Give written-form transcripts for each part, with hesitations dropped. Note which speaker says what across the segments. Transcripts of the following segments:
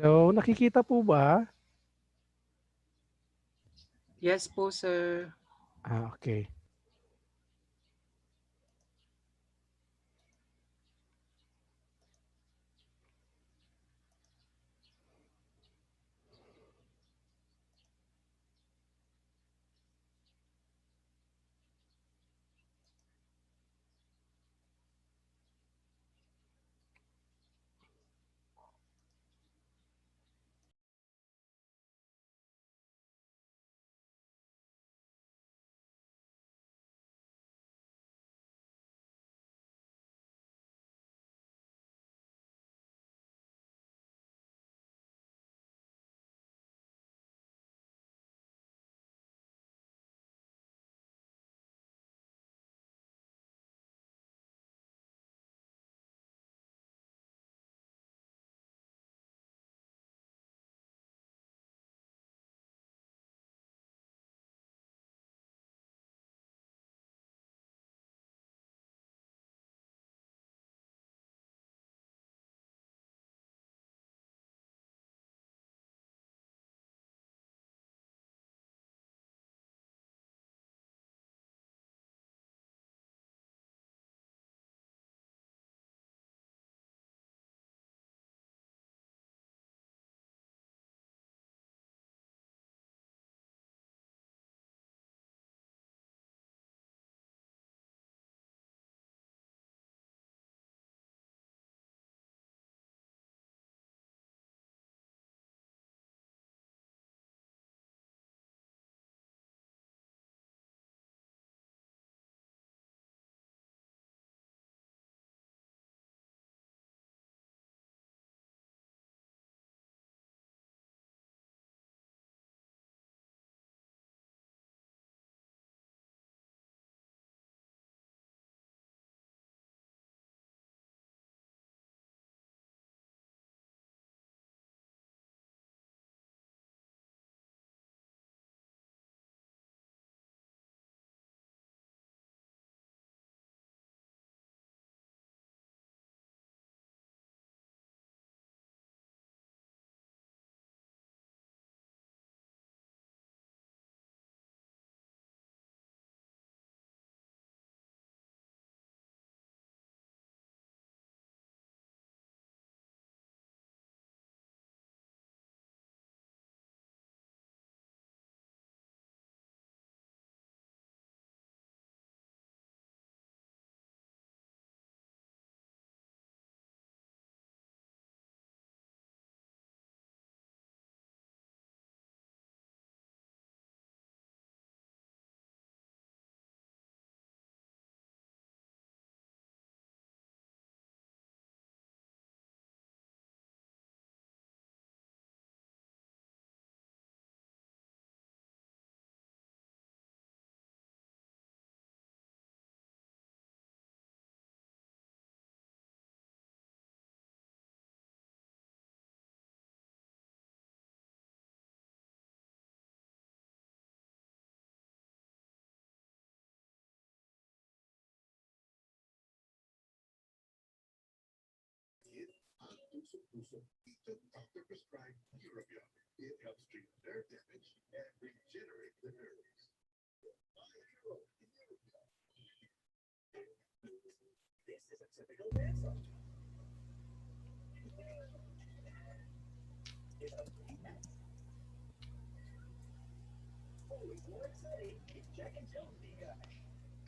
Speaker 1: Hello, nakikita po ba?
Speaker 2: Yes po, sir.
Speaker 1: Okay.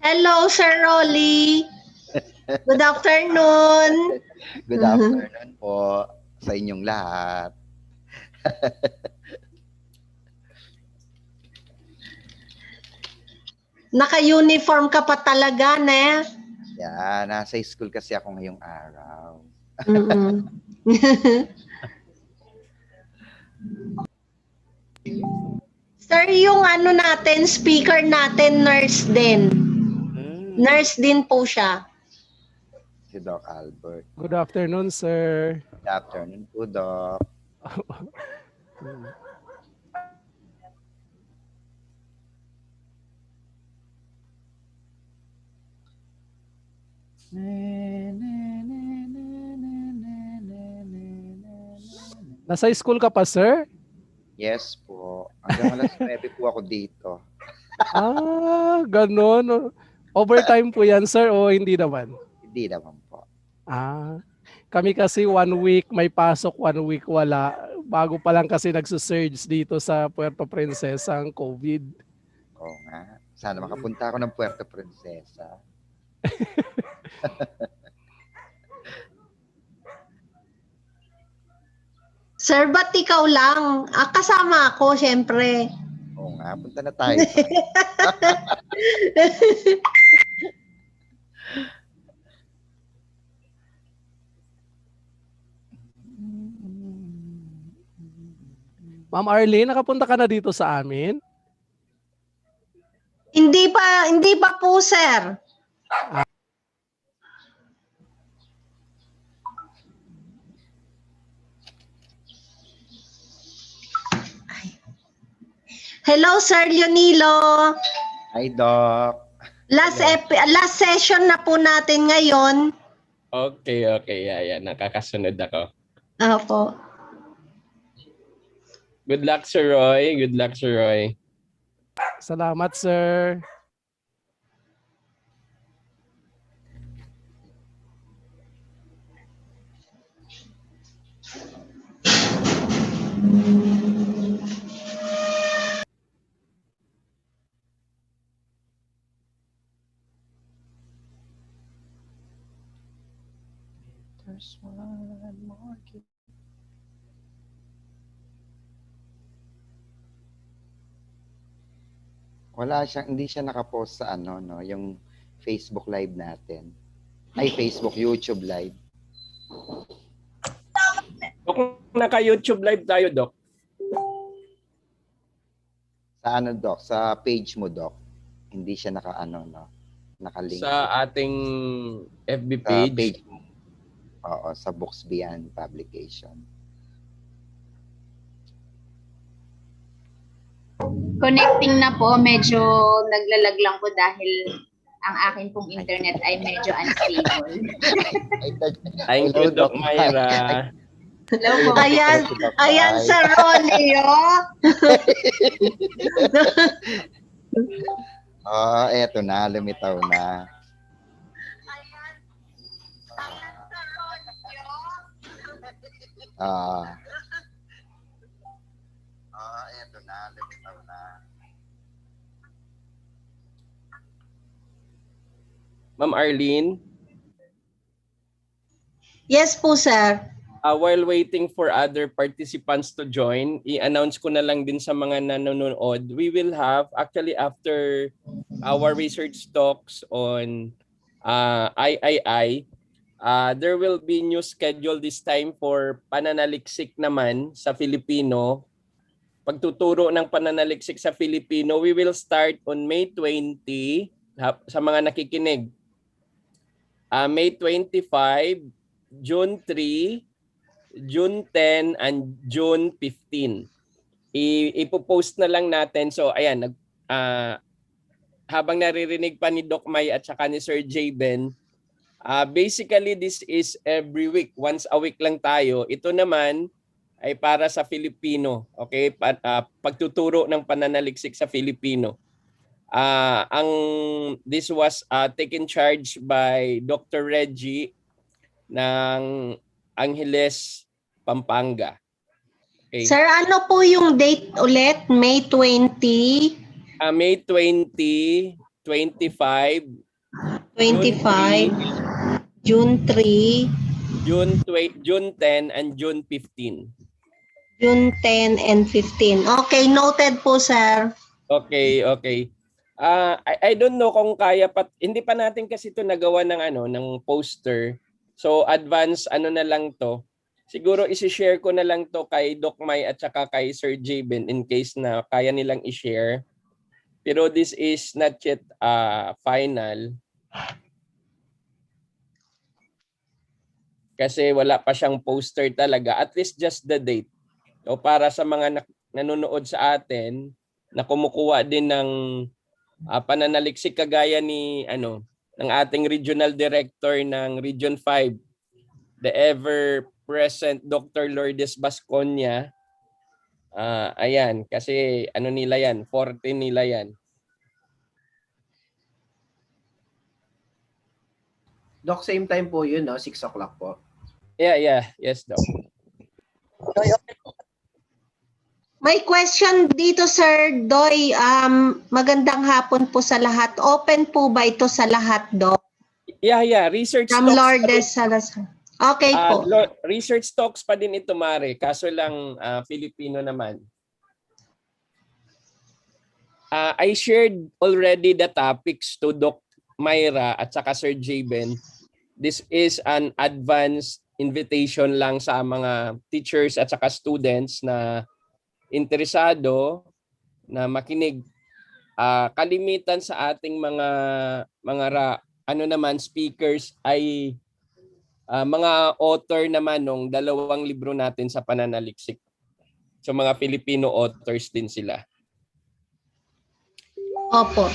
Speaker 3: Hello, Sir Rolly. Good afternoon.
Speaker 4: Good afternoon po sa inyong lahat.
Speaker 3: Naka-uniform ka pa talaga, ne?
Speaker 4: Yeah, nasa school kasi ako ngayong araw.
Speaker 3: Sir, yung ano natin, speaker natin, nurse din. Nurse din po siya.
Speaker 4: Si Doc Albert.
Speaker 1: Good afternoon, sir.
Speaker 4: Good afternoon po, Doc.
Speaker 1: Nasa school ka pa, sir?
Speaker 4: Yes po. Hanggang alas 9 po ako dito.
Speaker 1: Ganun. Overtime po yan, sir, o hindi naman?
Speaker 4: Hindi naman po.
Speaker 1: Kami kasi 1 week may pasok, 1 week wala. Bago pa lang kasi nagsusurge dito sa Puerto Princesa ang COVID.
Speaker 4: Oo nga. Sana makapunta ako ng Puerto Princesa.
Speaker 3: Sir, ba't ikaw lang? Kasama ako, syempre.
Speaker 4: Oo nga. Punta na tayo.
Speaker 1: Ma'am Arlene, nakapunta ka na dito sa amin?
Speaker 3: Hindi pa po, sir. Hello, Sir Leonilo.
Speaker 4: Hi, Doc.
Speaker 3: Last session na po natin ngayon.
Speaker 5: Okay. Yeah. Nakakasunod ako.
Speaker 3: Opo.
Speaker 5: Good luck, Sir Roy.
Speaker 1: Salamat, sir.
Speaker 4: There's one more kid. Hindi siya nakapost sa yung Facebook Live natin. Ay, YouTube Live.
Speaker 5: Dok, naka-YouTube live tayo, Doc.
Speaker 4: Sa Doc? Sa page mo, Doc. Hindi siya nakalink.
Speaker 5: Sa ating FB
Speaker 4: Sa
Speaker 5: page.
Speaker 4: page mo. Oo, sa Books Beyond Publication.
Speaker 6: Connecting na po, medyo naglalag lang po dahil ang akin pong internet ay medyo unstable.
Speaker 5: Thank you, Doc Myra.
Speaker 6: Hello po.
Speaker 3: Ayan, Sir Rolly,
Speaker 4: Eto na, lumitaw na. Eto na, lumitaw na.
Speaker 5: Ma'am Arlene,
Speaker 3: Yes po, sir.
Speaker 5: while waiting for other participants to join, i-announce ko na lang din sa mga nanonood, we will have, actually after our research talks on III, there will be new schedule this time for pananaliksik naman sa Filipino. Pagtuturo ng pananaliksik sa Filipino, we will start on May 20 sa mga nakikinig. May 25, June 3, June 10, and June 15. Ipo-post na lang natin. So ayan, habang naririnig pa ni Doc May at saka ni Sir Jayben, basically this is every week. Once a week lang tayo. Ito naman ay para sa Filipino. Okay? Pagtuturo ng pananaliksik sa Filipino. This was taken charge by Dr. Reggie ng Angeles, Pampanga. Okay.
Speaker 3: Sir, ano po yung date ulit? May 20,
Speaker 5: May 20, 25,
Speaker 3: 25, June 3,
Speaker 5: June 10, and June 15.
Speaker 3: June 10 and 15. Okay, noted po, sir.
Speaker 5: Okay. I don't know kung kaya pa, hindi pa natin kasi ito nagawa ng poster. So advance na lang to. Siguro i-share ko na lang to kay Doc May at saka kay Sir Jayben in case na kaya nilang i-share. Pero this is not yet final. Kasi wala pa siyang poster talaga. At least just the date. So para sa mga nanonood sa atin na kumukuha din ng pananaliksik kagaya ni ng ating regional director ng Region 5, the ever present Dr. Lourdes Basconia. Ayan, kasi ano nila yan, 14 nila yan.
Speaker 2: Doc, same time po yun, no? 6 o'clock po.
Speaker 5: Yeah. Yes, Doc.
Speaker 3: May question dito, Sir Doy. Magandang hapon po sa lahat. Open po ba ito sa lahat, Doc?
Speaker 5: Yeah. Research
Speaker 3: From
Speaker 5: talks.
Speaker 3: Lourdes Salazar. Okay po.
Speaker 5: Research talks pa din ito, Mare. Kaso lang Filipino naman. I shared already the topics to Doc Myra at saka Sir Jaben. This is an advanced invitation lang sa mga teachers at saka students na interesado na makinig. Kalimitan sa ating mga speakers ay mga author naman ng 2 libro natin sa pananaliksik. So mga Filipino authors din sila.
Speaker 3: Opo.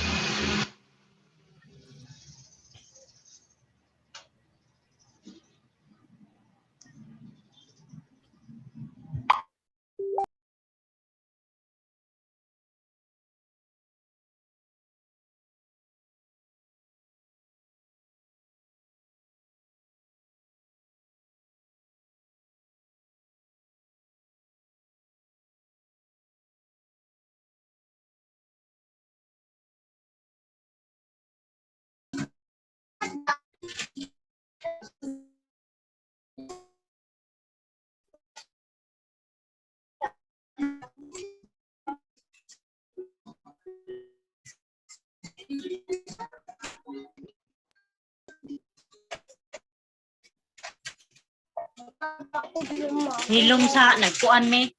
Speaker 7: Hilom sa nagkuan me.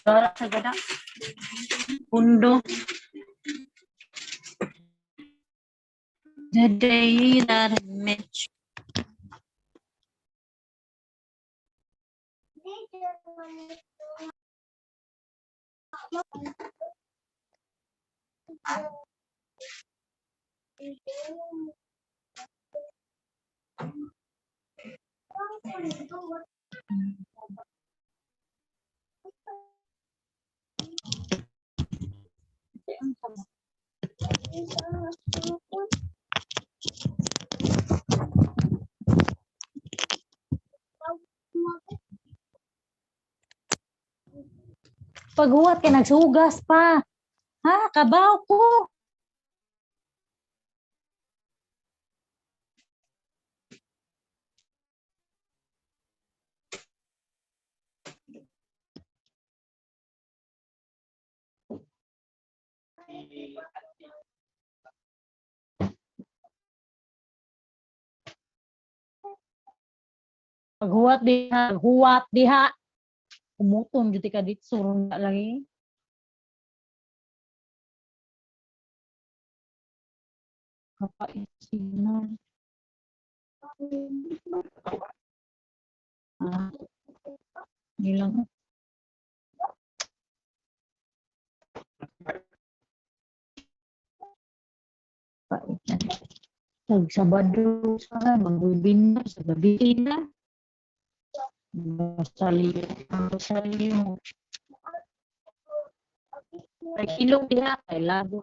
Speaker 7: Dora sa gada. Pundo. The day that I met you. Paghuwat ka nagsugas pa. Ha, kabaw ko. Paghuwat diha. Umutom jud ka dit surun na lagi. Kapaisinan. Ilang Sabado sa magbibinar sa gabi na. Masaliw. Ay ilong diha kay labo.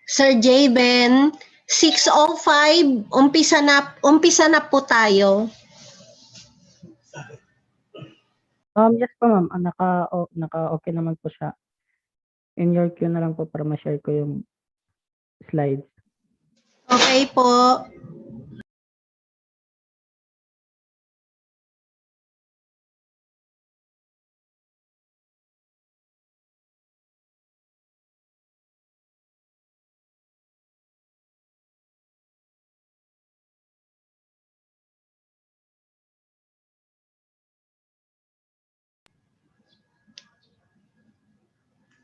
Speaker 3: Sir Jaben, 6:05, umpisa na po tayo.
Speaker 8: Yes po ma'am, naka-okay naman po siya. In your queue na lang po para ma-share ko yung slides.
Speaker 3: Okay po.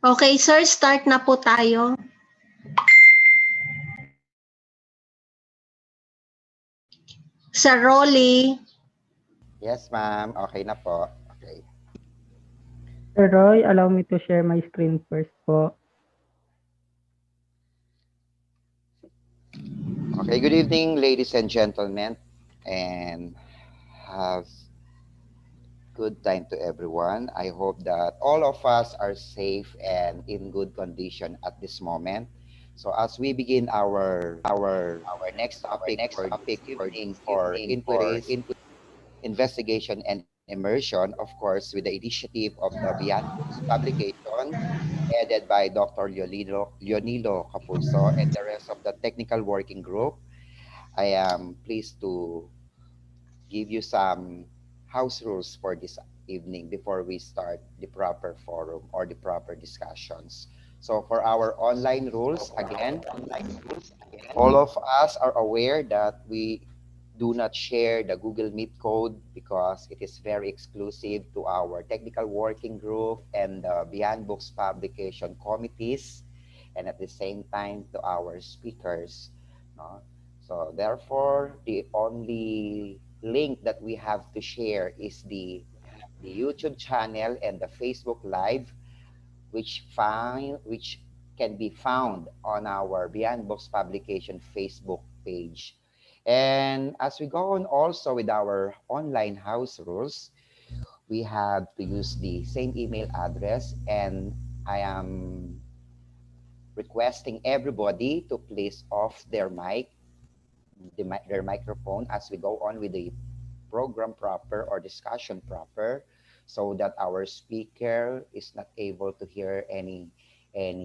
Speaker 3: Okay, sir, start na po tayo. Sir Rolly.
Speaker 4: Yes, ma'am. Okay na po. Okay.
Speaker 8: Sir Roy, allow me to share my screen first po.
Speaker 4: Okay, good evening, ladies and gentlemen, and have good time to everyone. I hope that all of us are safe and in good condition at this moment. So as we begin our next topic for inquiries, investigation, and immersion, of course, with the initiative of the Beyond Books publication, headed by Dr. Leonilo Capulso and the rest of the technical working group, I am pleased to give you some house rules for this evening before we start the proper forum or the proper discussions. So for our online rules, again, all of us are aware that we do not share the Google Meet code because it is very exclusive to our technical working group and the Beyond Books publication committees, and at the same time to our speakers. No? So therefore, the only link that we have to share is the YouTube channel and the Facebook Live, which can be found on our Beyond Books publication Facebook page. And as we go on also with our online house rules, we have to use the same email address, and I am requesting everybody to please off their microphone as we go on with the program proper or discussion proper, so that our speaker is not able to hear any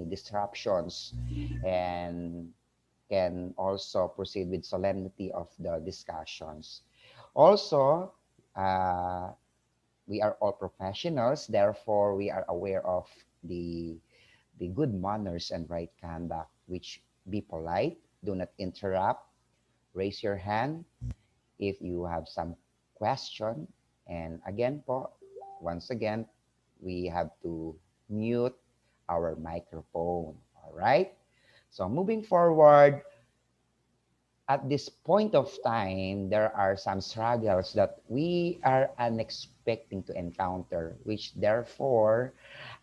Speaker 4: disruptions and can also proceed with solemnity of the discussions. Also, we are all professionals, therefore we are aware of the good manners and right conduct, which be polite, do not interrupt, raise your hand if you have some question, and again po, once again, we have to mute our microphone. All right? So moving forward, at this point of time, there are some struggles that we are unexpecting to encounter, which therefore,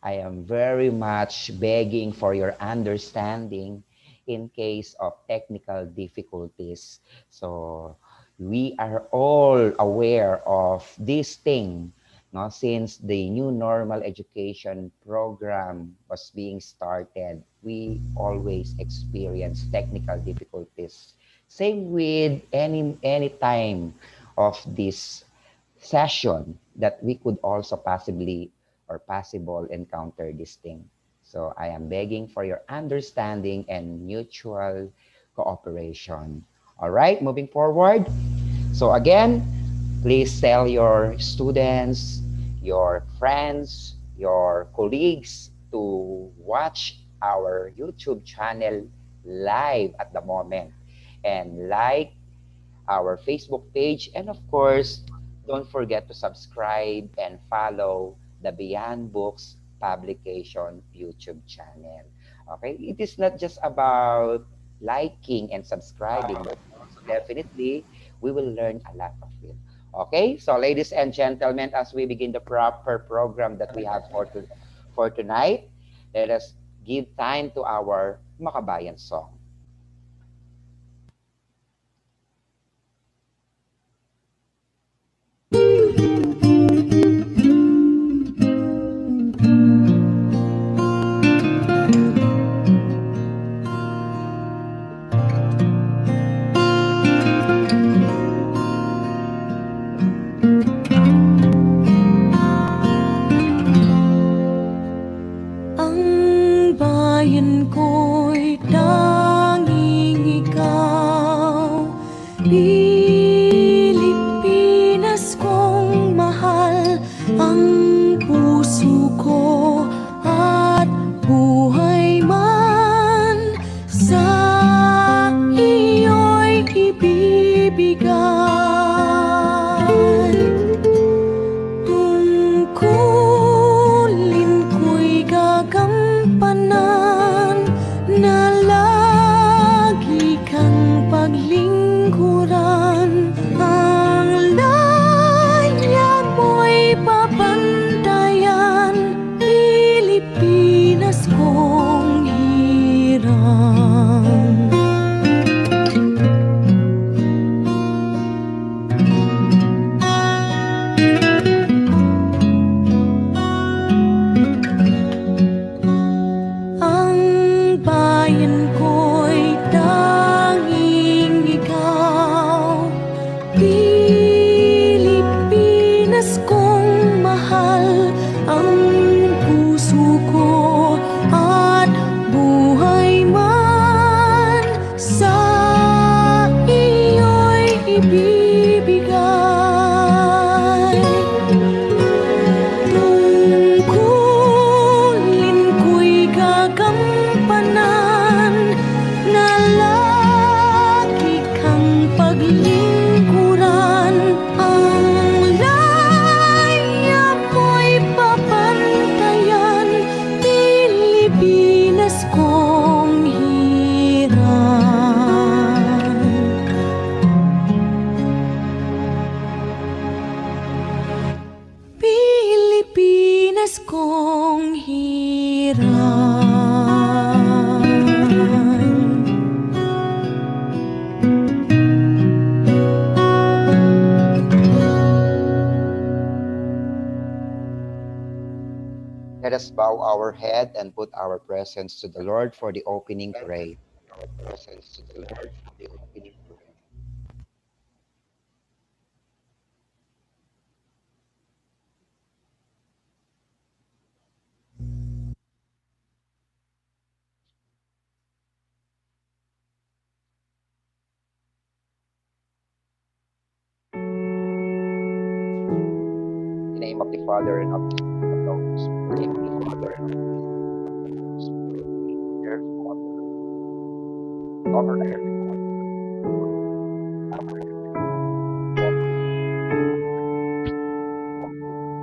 Speaker 4: I am very much begging for your understanding in case of technical difficulties. So we are all aware of this thing, no? Since the new normal education program was being started, we always experience technical difficulties. Same with any time of this session that we could also possible encounter this thing. So I am begging for your understanding and mutual cooperation. All right, moving forward. So again, please tell your students, your friends, your colleagues to watch our YouTube channel live at the moment, and like our Facebook page, and of course, don't forget to subscribe and follow the Beyond Books publication YouTube channel. Okay, it is not just about liking and subscribing, but definitely we will learn a lot of it. Okay, so ladies and gentlemen, as we begin the proper program that we have for tonight, let us give time to our Makabayan song.
Speaker 9: puso ko at buhay man sa iyo'y ibibigay. Tungkulin ko'y gagampanan na lagi kang paglingkuran. Ang laya mo'y papantayan, Pilipinas kong hirang. Ang bayan ko'y tanging ikaw, Pilipinas kong mahal. Ang puso ko at buhay man sa iyo'y ibibigay. Tungkulin ko'y gagampanan na lagi kang paglingkuran. Ang laya mo'y papantayan, Pilipinas kong hirang. Pilipinas kong hirang.
Speaker 4: Let us bow our head and put our presence to the Lord for the opening prayer. Our presence to the Lord for the opening prayer. In the name of the Father and of the Son and of the Holy Spirit. In the name of the Father and of the Son and of the Holy Spirit. Dear Father, cover everyone.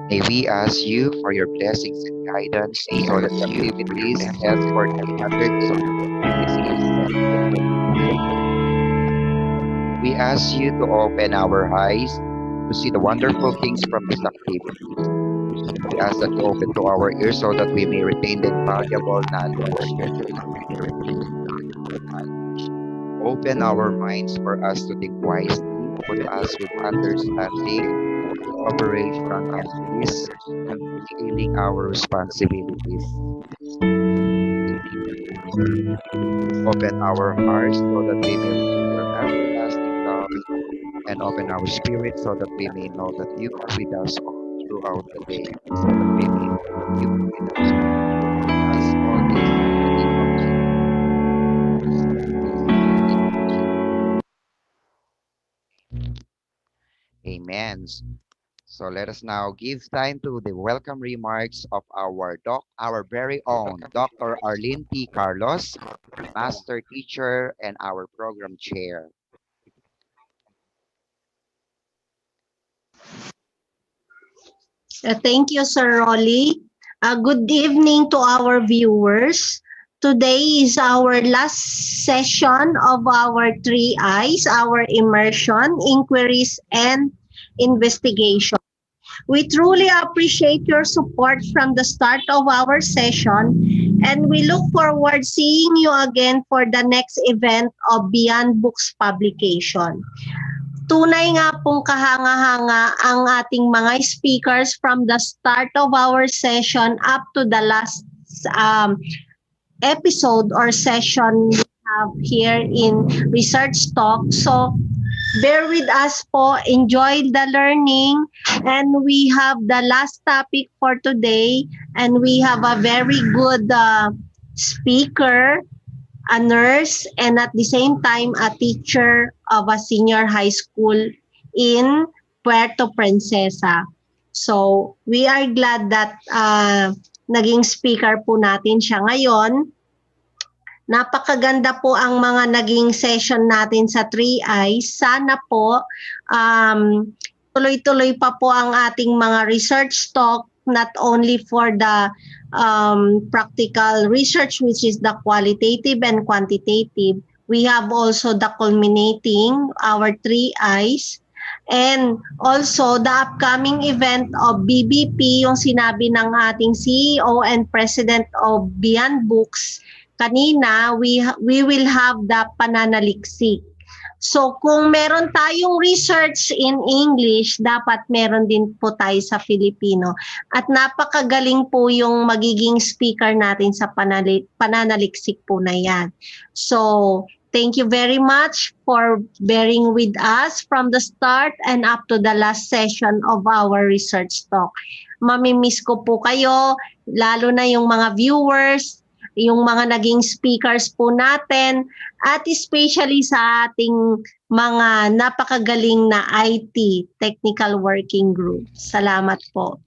Speaker 4: May we ask you for your blessings and guidance so that you will release health for the undertaking. We ask you to open our eyes to see the wonderful things from this activity. We ask that you open to our ears so that we may retain the valuable knowledge. Open our minds for us to think wisely, put us with understanding, cooperation, and peace, and fulfilling our responsibilities. Open our hearts so that we may receive your everlasting love, and open our spirit so that we may know that you are with us all throughout the day, so that we may know that you are with us all this in the name of Jesus. Amen. So let us now give time to the welcome remarks of our very own Dr. Arlene P. Carlos, Master Teacher and our Program Chair.
Speaker 3: Thank you, Sir Rolly. Good evening to our viewers. Today is our last session of our 3 I's, our immersion, inquiries, and investigation. We truly appreciate your support from the start of our session, and we look forward seeing you again for the next event of Beyond Books publication. Tunay nga pong kahanga-hanga ang ating mga speakers from the start of our session up to the last episode or session we have here in Research Talk. So bear with us po, enjoy the learning, and we have the last topic for today, and we have a very good speaker, a nurse, and at the same time a teacher of a senior high school in Puerto Princesa. So, we are glad that naging speaker po natin siya ngayon. Napakaganda po ang mga naging session natin sa 3Eyes. Sana po tuloy-tuloy pa po ang ating mga research talk, not only for the practical research, which is the qualitative and quantitative. We have also the culminating, our 3Eyes. And also the upcoming event of BBP, yung sinabi ng ating CEO and President of Beyond Books, kanina, we will have the pananaliksik. So kung meron tayong research in English, dapat meron din po tayo sa Filipino. At napakagaling po yung magiging speaker natin sa pananaliksik po na yan. So thank you very much for bearing with us from the start and up to the last session of our research talk. Mamimiss ko po kayo, lalo na yung mga viewers, yung mga naging speakers po natin, at especially sa ating mga napakagaling na IT, Technical Working Group. Salamat po.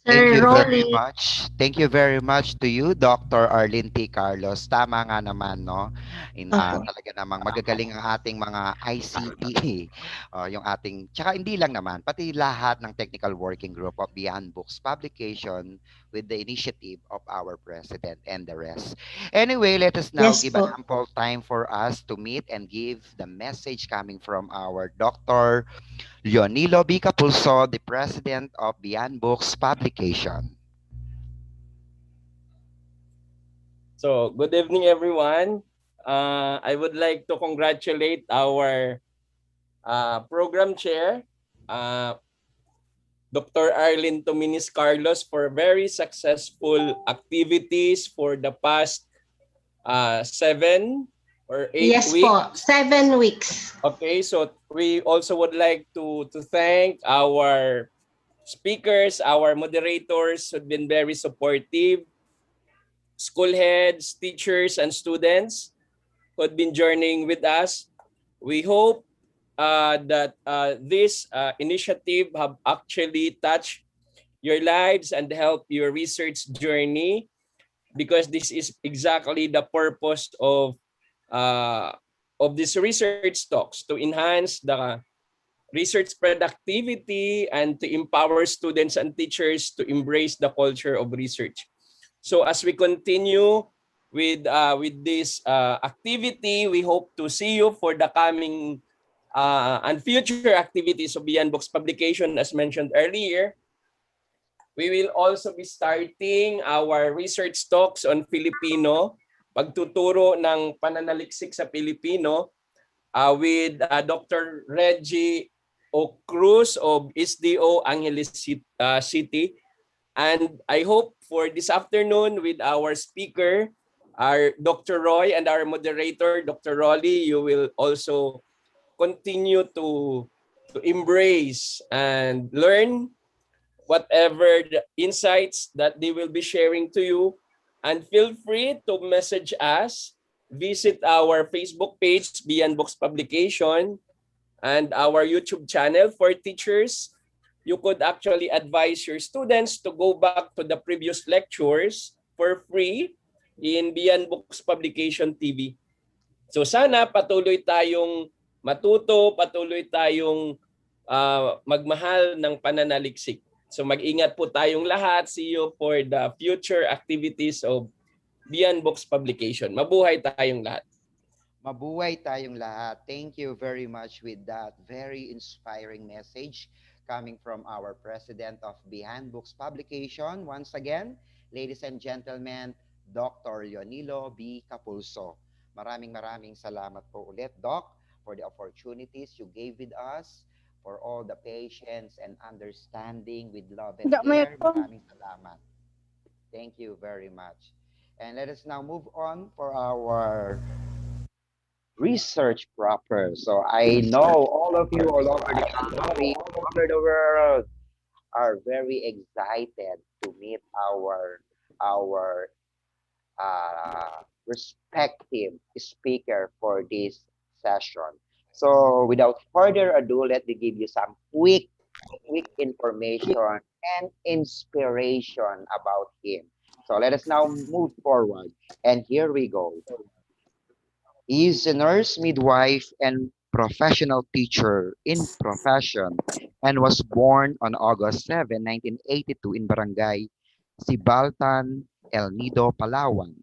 Speaker 4: Thank
Speaker 3: Sir
Speaker 4: you very
Speaker 3: Rolly.
Speaker 4: much. Thank you very much to you, Dr. Arlene T. Carlos. Tama nga naman, no? Talaga namang magagaling ang ating mga ICT. Yung ating, tsaka hindi lang naman, pati lahat ng Technical Working Group of Beyond Books Publication with the initiative of our President and the rest. Anyway, let us now
Speaker 3: Yes
Speaker 4: give
Speaker 3: po.
Speaker 4: an ample time for us to meet and give the message coming from our Dr. Leonilo B. Capulso, the President of Beyond Books Publication.
Speaker 5: So, good evening, everyone. I would like to congratulate our program chair, Dr. Arlene Tominis Carlos, for very successful activities for the past 7 or 8
Speaker 3: Yes
Speaker 5: weeks.
Speaker 3: po, 7 weeks.
Speaker 5: Okay, so we also would like to thank our speakers, our moderators who've been very supportive, school heads, teachers, and students who have been joining with us. We hope that this initiative have actually touched your lives and help your research journey, because this is exactly the purpose of this research talks, to enhance the research productivity and to empower students and teachers to embrace the culture of research. So as we continue with this activity, we hope to see you for the coming and future activities of Beyond Books Publication. As mentioned earlier, we will also be starting our research talks on Filipino, pagtuturo ng pananaliksik sa Filipino, with Dr. Reggie O. Cruz of SDO Angeles City. And I hope for this afternoon with our speaker, our Dr. Roy, and our moderator, Dr. Rolly, you will also continue to embrace and learn whatever the insights that they will be sharing to you. And feel free to message us, visit our Facebook page, Beyond Books Publication, and our YouTube channel for teachers. You could actually advise your students to go back to the previous lectures for free in Beyond Books Publication TV. So sana patuloy tayong matuto, patuloy tayong magmahal ng pananaliksik. So mag-ingat po tayong lahat. See you for the future activities of Beyond Books Publication. Mabuhay tayong lahat.
Speaker 4: Mabuhay tayong lahat. Thank you very much with that very inspiring message coming from our President of Beyond Books Publication. Once again, ladies and gentlemen, Dr. Leonilo B. Capulso. Maraming salamat po ulit, Doc, for the opportunities you gave with us, for all the patience and understanding with love and care. Maraming salamat. Thank you very much. And let us now move on for our research proper. So I know all of you all over the country, all over the world, are very excited to meet our respective speaker for this session. So without further ado, let me give you some quick quick information and inspiration about him. So let us now move forward. And here we go. He is a nurse, midwife, and professional teacher in profession and was born on August 7, 1982 in Barangay Sibaltan, El Nido, Palawan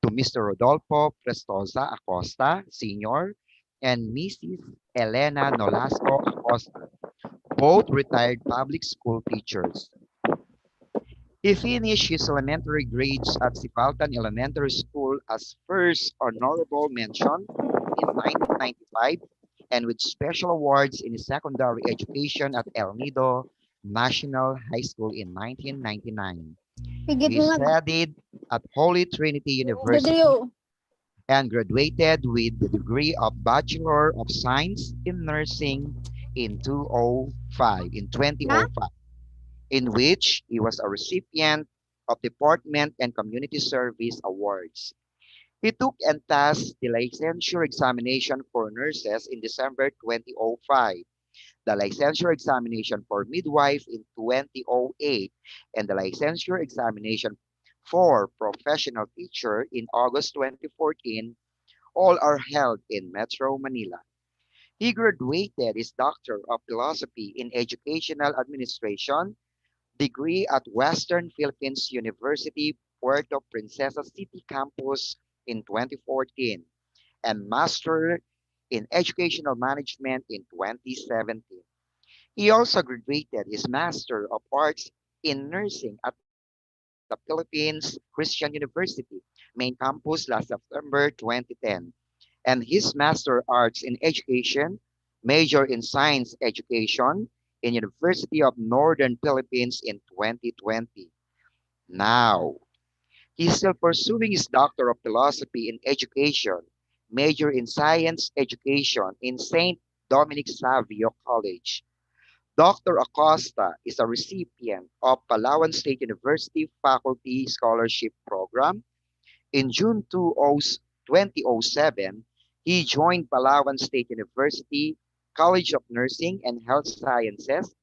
Speaker 4: to Mr. Rodolfo Prestosa Acosta, Sr., and Mrs. Elena Nolasco Acosta, both retired public school teachers. He finished his elementary grades at Sipaltan Elementary School as first honorable mention in 1995 and with special awards in his secondary education at El Nido National High School in 1999. He studied at Holy Trinity University and graduated with the degree of Bachelor of Science in Nursing in 2005, in which he was a recipient of Department and Community Service Awards. He took and passed the licensure examination for nurses in December 2005, the licensure examination for midwife in 2008, and the licensure examination for professional teacher in August 2014. All are held in Metro Manila. He graduated his Doctor of Philosophy in Educational Administration degree at Western Philippines University, Puerto Princesa City Campus in 2014, and Master in Educational Management in 2017. He also graduated his Master of Arts in Nursing at the Philippines Christian University, main campus last September 2010, and his Master Arts in Education, major in Science Education in University of Northern Philippines in 2020. Now, he's still pursuing his Doctor of Philosophy in Education, major in Science Education in St. Dominic Savio College. Dr. Acosta is a recipient of Palawan State University Faculty Scholarship Program. In June 2007, he joined Palawan State University College of Nursing and Health Sciences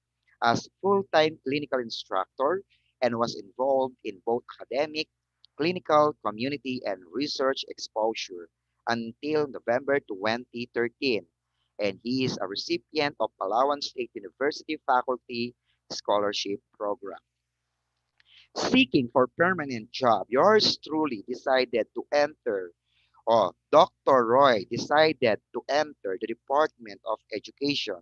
Speaker 4: as full-time clinical instructor and was involved in both academic, clinical, community, and research exposure until November 2013. And he is a recipient of Palawan State University Faculty Scholarship Program. Seeking for permanent job, yours truly decided to enter, or Dr. Roy decided to enter the Department of Education,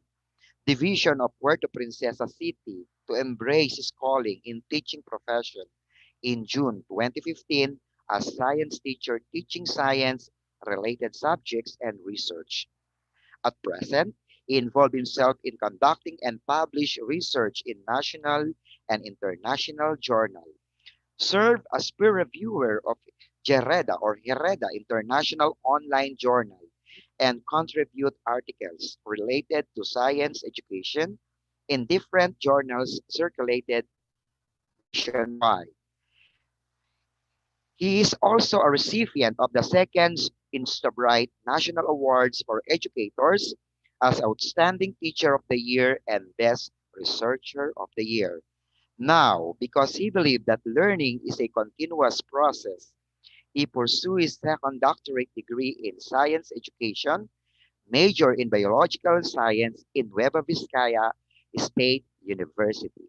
Speaker 4: Division of Puerto Princesa City to embrace his calling in teaching profession in June 2015 as science teacher teaching science-related subjects and research. At present, he involved himself in conducting and publish research in national and international journals. Served as peer reviewer of Hereda International Online Journal and contribute articles related to science education in different journals circulated nationwide. He is also a recipient of the second InstaBright National Awards for Educators as Outstanding Teacher of the Year and Best Researcher of the Year. Now, because he believed that learning is a continuous process, he pursued his second doctorate degree in science education, major in biological science in Nueva Vizcaya State University.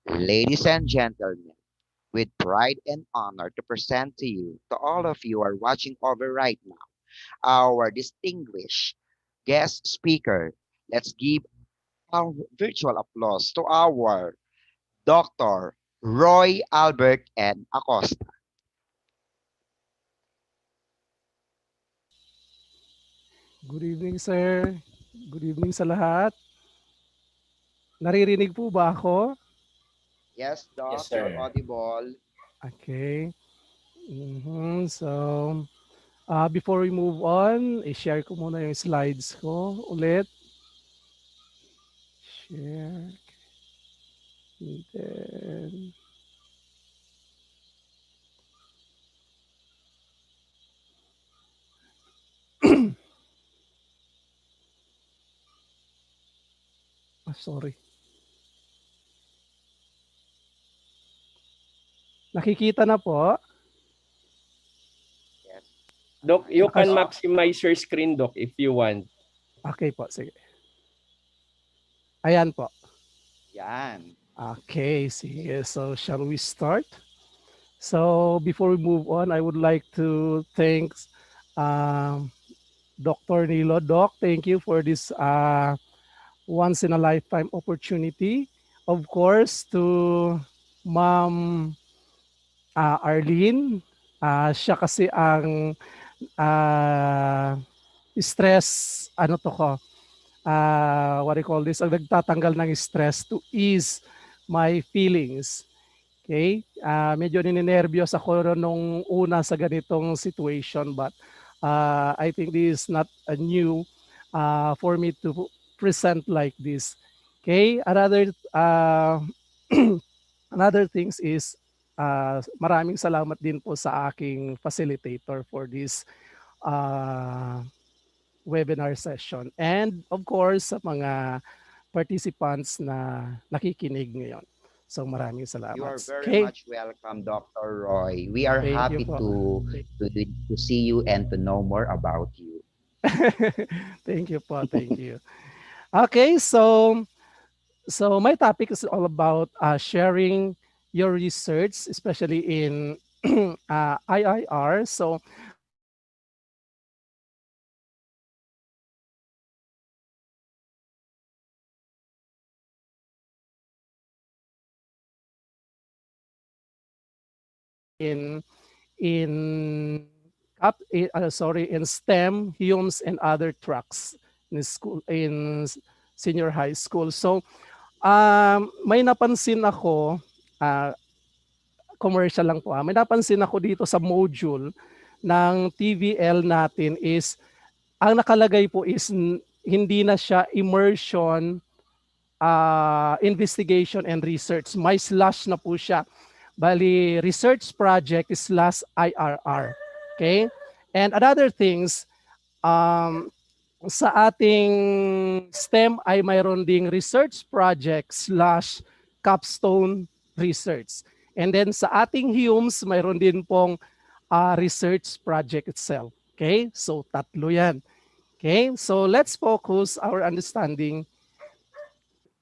Speaker 4: Ladies and gentlemen, with pride and honor to present to you, to all of you who are watching over right now, our distinguished guest speaker. Let's give our virtual applause to our Dr. Roy Albert and Acosta.
Speaker 1: Good evening, sir. Good evening sa lahat. Naririnig po ba ako?
Speaker 4: Yes, Doc,
Speaker 5: Yes,
Speaker 4: you're
Speaker 5: sir.
Speaker 4: audible.
Speaker 1: Okay. So, before we move on, i-share ko muna yung slides ko ulit. Share. And then, sorry. Nakikita na po.
Speaker 4: Yes.
Speaker 5: Doc, you
Speaker 1: Nakas-
Speaker 5: can maximize your screen, Doc, if you want.
Speaker 1: Okay po, sige. Ayan po.
Speaker 4: Yan.
Speaker 1: Okay, sige. So, shall we start? So, before we move on, I would like to thank Dr. Nilo. Doc, thank you for this once in a lifetime opportunity. Of course, to Ma'am Arlene, siya kasi ang stress, ano to ko, what do you call this, ang nagtatanggal ng stress to ease my feelings. Okay? Medyo ninenervyos ako nung una sa ganitong situation, but I think this is not a new for me to present like this. Okay? Another things is maraming salamat din po sa aking facilitator for this webinar session. And of course, sa mga participants na nakikinig ngayon. So maraming salamat.
Speaker 4: You are very
Speaker 1: Okay?
Speaker 4: much welcome, Dr. Roy. We are
Speaker 1: Thank
Speaker 4: happy
Speaker 1: you po.
Speaker 4: to see you and to know more about you.
Speaker 1: Thank you po. Thank you. Okay, so my topic is all about sharing your research, especially in IIR. So in in STEM, HUMS, and other tracks in school, in senior high school. So may napansin ako, commercial lang po, may napansin ako dito sa module ng TVL natin is, ang nakalagay po is hindi na siya immersion, investigation and research. May slash na po siya. Bali, research project is slash IRR. Okay? And another things, sa ating STEM ay mayroon ding research project slash capstone research. And then sa ating HUMS, mayroon din pong research project itself. Okay? So tatlo yan. Okay? So let's focus our understanding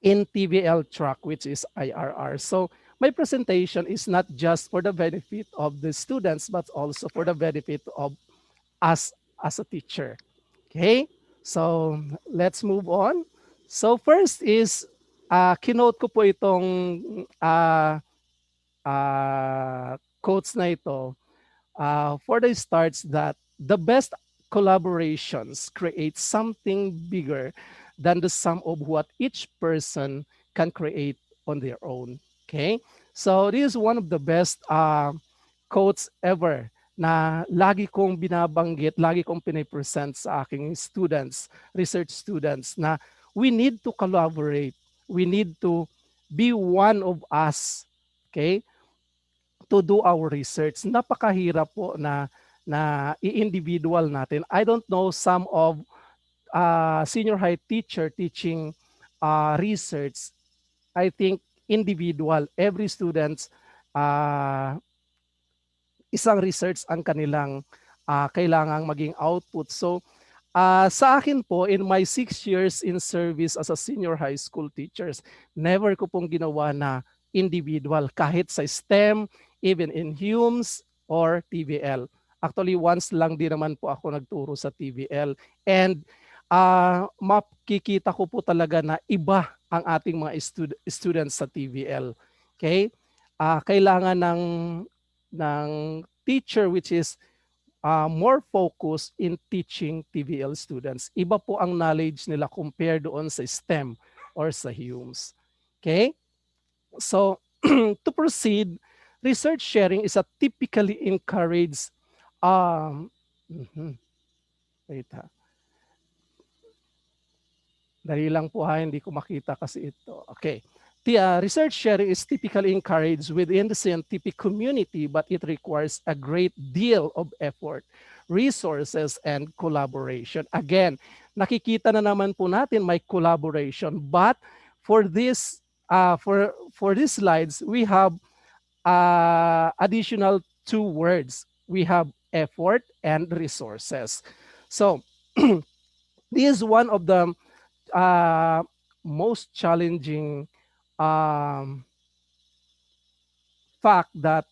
Speaker 1: in TVL track, which is IRR. So my presentation is not just for the benefit of the students, but also for the benefit of us as a teacher. Okay? So let's move on. So first is, kinote ko po itong quotes na ito for the starts that the best collaborations create something bigger than the sum of what each person can create on their own. Okay? So this is one of the best quotes ever na lagi kong binabanggit, lagi kong pinipresent sa aking students, research students, na we need to collaborate. We need to be one of us, okay, to do our research. Napakahirap po na i-individual natin. I don't know some of senior high teacher teaching research. I think individual, every student, isang research ang kanilang kailangang maging output. So sa akin po, in my 6 years in service as a senior high school teachers, never ko pong ginawa na individual, kahit sa STEM, even in HUMS or TVL. Actually, once lang din naman po ako nagturo sa TVL. And makikita ko po talaga na iba ang ating mga students sa TVL. Okay? Kailangan ng teacher which is more focused in teaching TVL students. Iba po ang knowledge nila compared doon sa STEM or sa HUMS. Okay? So, to proceed, research sharing is a typically encouraged wait ha. Dali lang po ha, hindi ko makita kasi ito. Okay. Research sharing is typically encouraged within the scientific community, but it requires a great deal of effort, resources, and collaboration. Again, nakikita na naman po natin may collaboration, but for this for these slides, we have additional two words. We have effort and resources. So this is one of the uh, most challenging um, fact that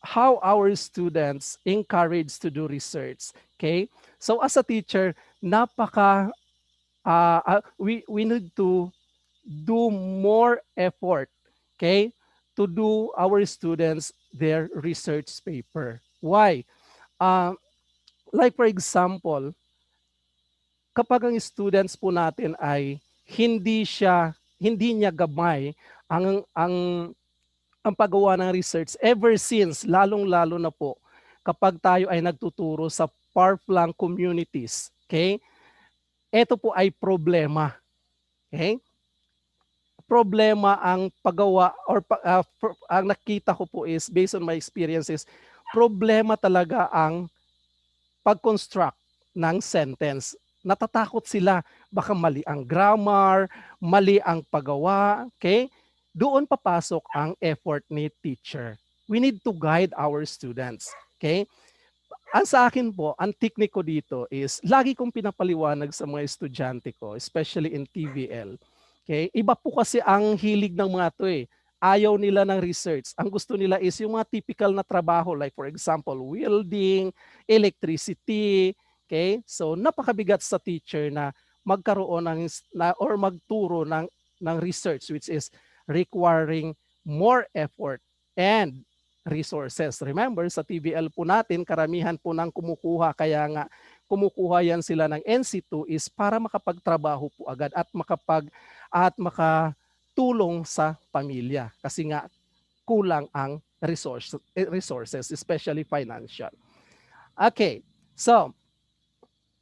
Speaker 1: how our students encouraged to do research. Okay, so as a teacher, napaka we need to do more effort, okay, to do our students their research paper. Why? Uh, like for example, kapag ang students po natin ay hindi niya gamay ang ang paggawa ng research ever since, lalong-lalo na po kapag tayo ay nagtuturo sa far-flung communities. Okay? Ito po ay problema. Okay? Problema ang paggawa or ang nakita ko po is based on my experiences, problema talaga ang pag-construct ng sentence. Natatakot sila, baka mali ang grammar, mali ang paggawa, okay? Doon papasok ang effort ni teacher. We need to guide our students, okay? Ang sa akin po, ang technique ko dito is, lagi kong pinapaliwanag sa mga estudyante ko, especially in TVL. Okay? Iba po kasi ang hilig ng mga to eh. Ayaw nila ng research. Ang gusto nila is yung mga typical na trabaho, like for example, welding, electricity. Okay? So napakabigat sa teacher na magkaroon or magturo ng research, which is requiring more effort and resources. Remember, sa TVL po natin, karamihan po ng kumukuha, kaya nga kumukuha yan sila ng NC2 is para makapagtrabaho po agad at makatulong sa pamilya. Kasi nga kulang ang resources, especially financial. Okay, so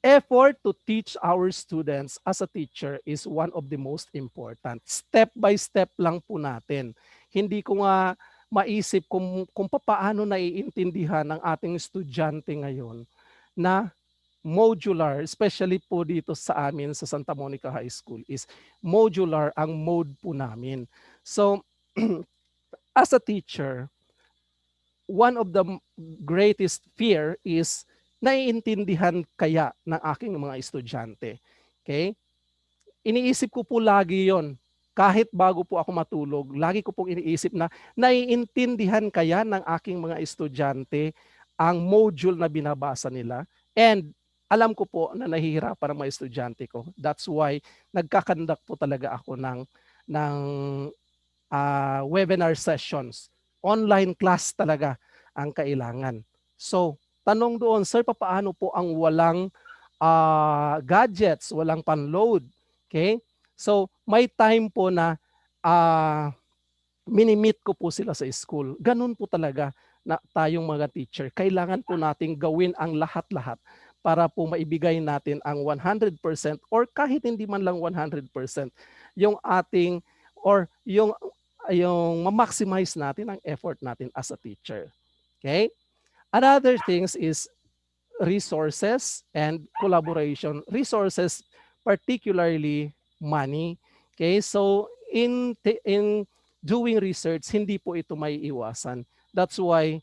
Speaker 1: effort to teach our students as a teacher is one of the most important. Step by step lang po natin. Hindi ko nga maisip kung paano naiintindihan ng ating estudyante ngayon na modular, especially po dito sa amin sa Santa Monica High School, is modular ang mode po namin. So, as a teacher, one of the greatest fear is naiintindihan kaya ng aking mga estudyante. Okay? Iniisip ko po lagi yon. Kahit bago po ako matulog, lagi ko pong iniisip na naiintindihan kaya ng aking mga estudyante ang module na binabasa nila. And alam ko po na nahihirapan ang mga estudyante ko. That's why nagkakandak po talaga ako ng webinar sessions. Online class talaga ang kailangan. So, tanong doon, sir, paano po ang walang gadgets, walang panload? Okay? So, may time po na minimit ko po sila sa school. Ganun po talaga na tayong mga teacher. Kailangan po nating gawin ang lahat-lahat para po maibigay natin ang 100% or kahit hindi man lang 100% yung ating or yung ma-maximize natin ang effort natin as a teacher. Okay? Another things is resources and collaboration. Resources, particularly money. Okay? So in doing research, hindi po ito may iwasan. That's why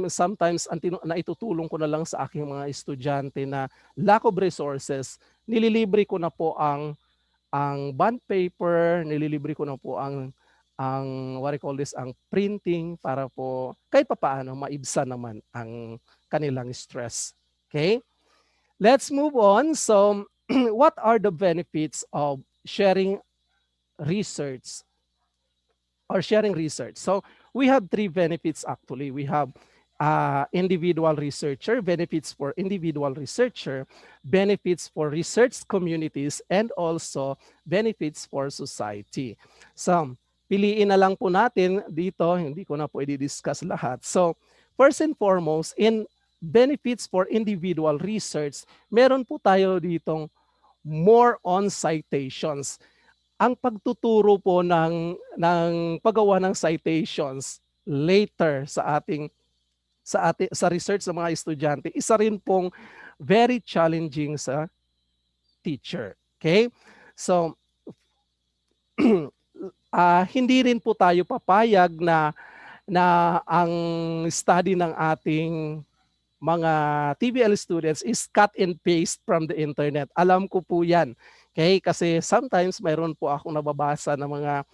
Speaker 1: sometimes naitutulong ko na lang sa aking mga estudyante na lack of resources, nililibre ko na po ang bond paper, nililibre ko na po ang what I call this, ang printing para po kahit papaano maibsan naman ang kanilang stress. Okay? Let's move on. So, what are the benefits of sharing research or sharing research? So, we have three benefits actually. We have individual researcher, benefits for individual researcher, benefits for research communities, and also benefits for society. So, piliin na lang po natin dito, hindi ko na po i-discuss lahat. So, first and foremost, in benefits for individual research, meron po tayo ditong more on citations. Ang pagtuturo po ng paggawa ng citations later sa research ng mga estudyante, isa rin pong very challenging sa teacher. Okay? So, hindi rin po tayo papayag na na ang study ng ating mga TVL students is cut and paste from the internet. Alam ko po yan. Okay? Kasi sometimes mayroon po akong nababasa ng mga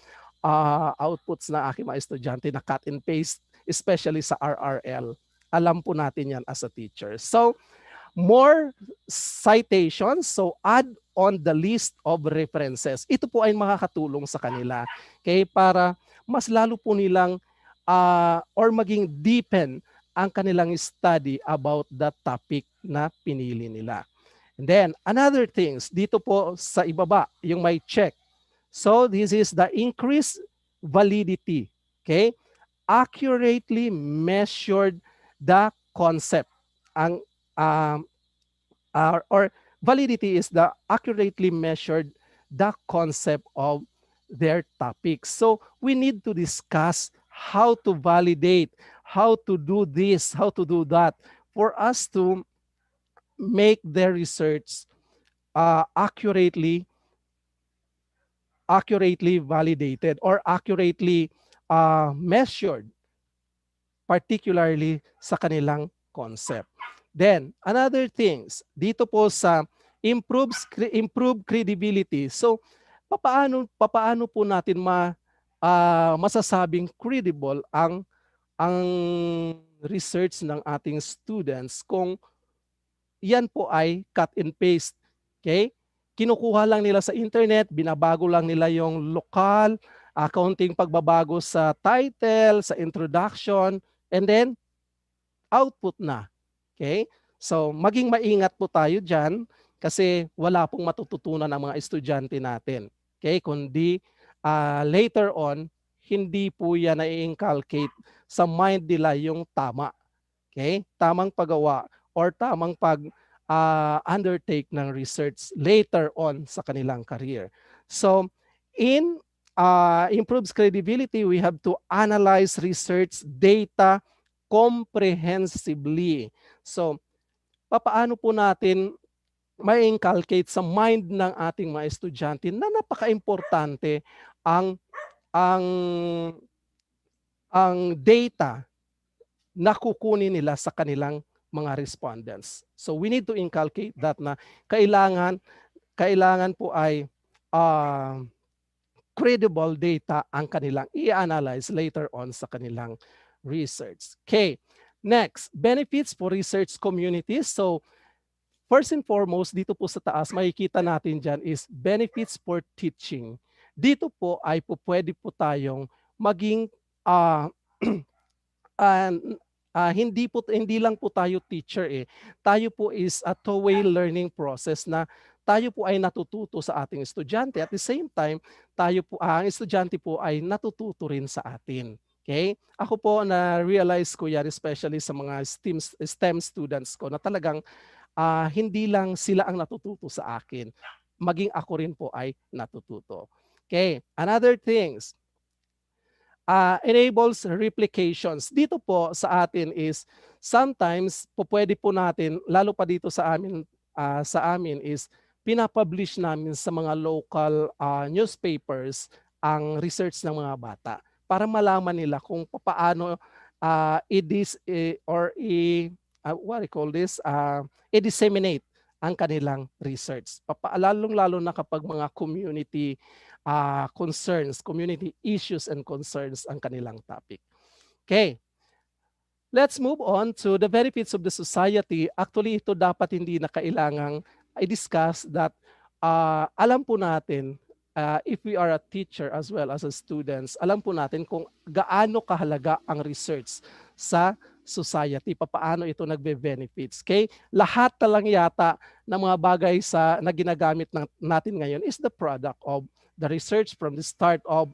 Speaker 1: outputs ng aking mga estudyante na cut and paste, especially sa RRL. Alam po natin yan as a teacher. So, more citations. So, add on the list of references. Ito po ay makakatulong sa kanila. Okay? Para mas lalo po nilang or maging deepen ang kanilang study about the topic na pinili nila. And then, another things, dito po sa ibaba, yung may check. So, this is the increased validity. Okay? Accurately measured the concept. Ang or validity is the accurately measured the concept of their topics. So we need to discuss how to validate, how to do this, how to do that, for us to make their research accurately validated or accurately measured, particularly sa kanilang concept. Then, another things, dito po sa improve credibility. So, papaano po natin masasabing credible ang research ng ating students kung yan po ay cut and paste. Okay? Kinukuha lang nila sa internet, binabago lang nila yung lokal, kaunting pagbabago sa title, sa introduction, and then output na. Okay? So, maging maingat po tayo dyan kasi wala pong matututunan ang mga estudyante natin. Okay? Kundi later on, hindi po yan na-inculcate sa mind nila yung tama. Okay? Tamang paggawa or tamang undertake ng research later on sa kanilang career. So, in improves credibility, we have to analyze research data comprehensively. So, papaano po natin ma-inculcate sa mind ng ating mga estudyante na napaka-importante ang data na kukunin nila sa kanilang mga respondents. So, we need to inculcate that na kailangan po ay credible data ang kanilang i-analyze later on sa kanilang research. Okay. Next, benefits for research communities. So, first and foremost, dito po sa taas, makikita natin dyan is benefits for teaching. Dito po ay pwede po tayong maging hindi lang po tayo teacher eh. Tayo po is a two-way learning process na tayo po ay natututo sa ating estudyante. At the same time, ang estudyante po ay natututo rin sa atin. Okay? Ako po na-realize ko yan, especially sa mga STEM students ko, na talagang hindi lang sila ang natututo sa akin. Maging ako rin po ay natututo. Okay? Another things, enables replications. Dito po sa atin is, sometimes pwede po natin, lalo pa dito sa amin is, pinapublish namin sa mga local newspapers ang research ng mga bata para malaman nila kung paano i-disseminate ang kanilang research. Lalong-lalo na kapag mga community concerns, community issues and concerns ang kanilang topic. Okay. Let's move on to the benefits of the society. Actually, ito dapat hindi na kailangang i-discuss that alam po natin, if we are a teacher as well as a students, alam po natin kung gaano kahalaga ang research sa society, paano ito nagbe-benefits. Okay? Lahat na lang yata ng mga bagay na ginagamit natin ngayon is the product of the research from the start of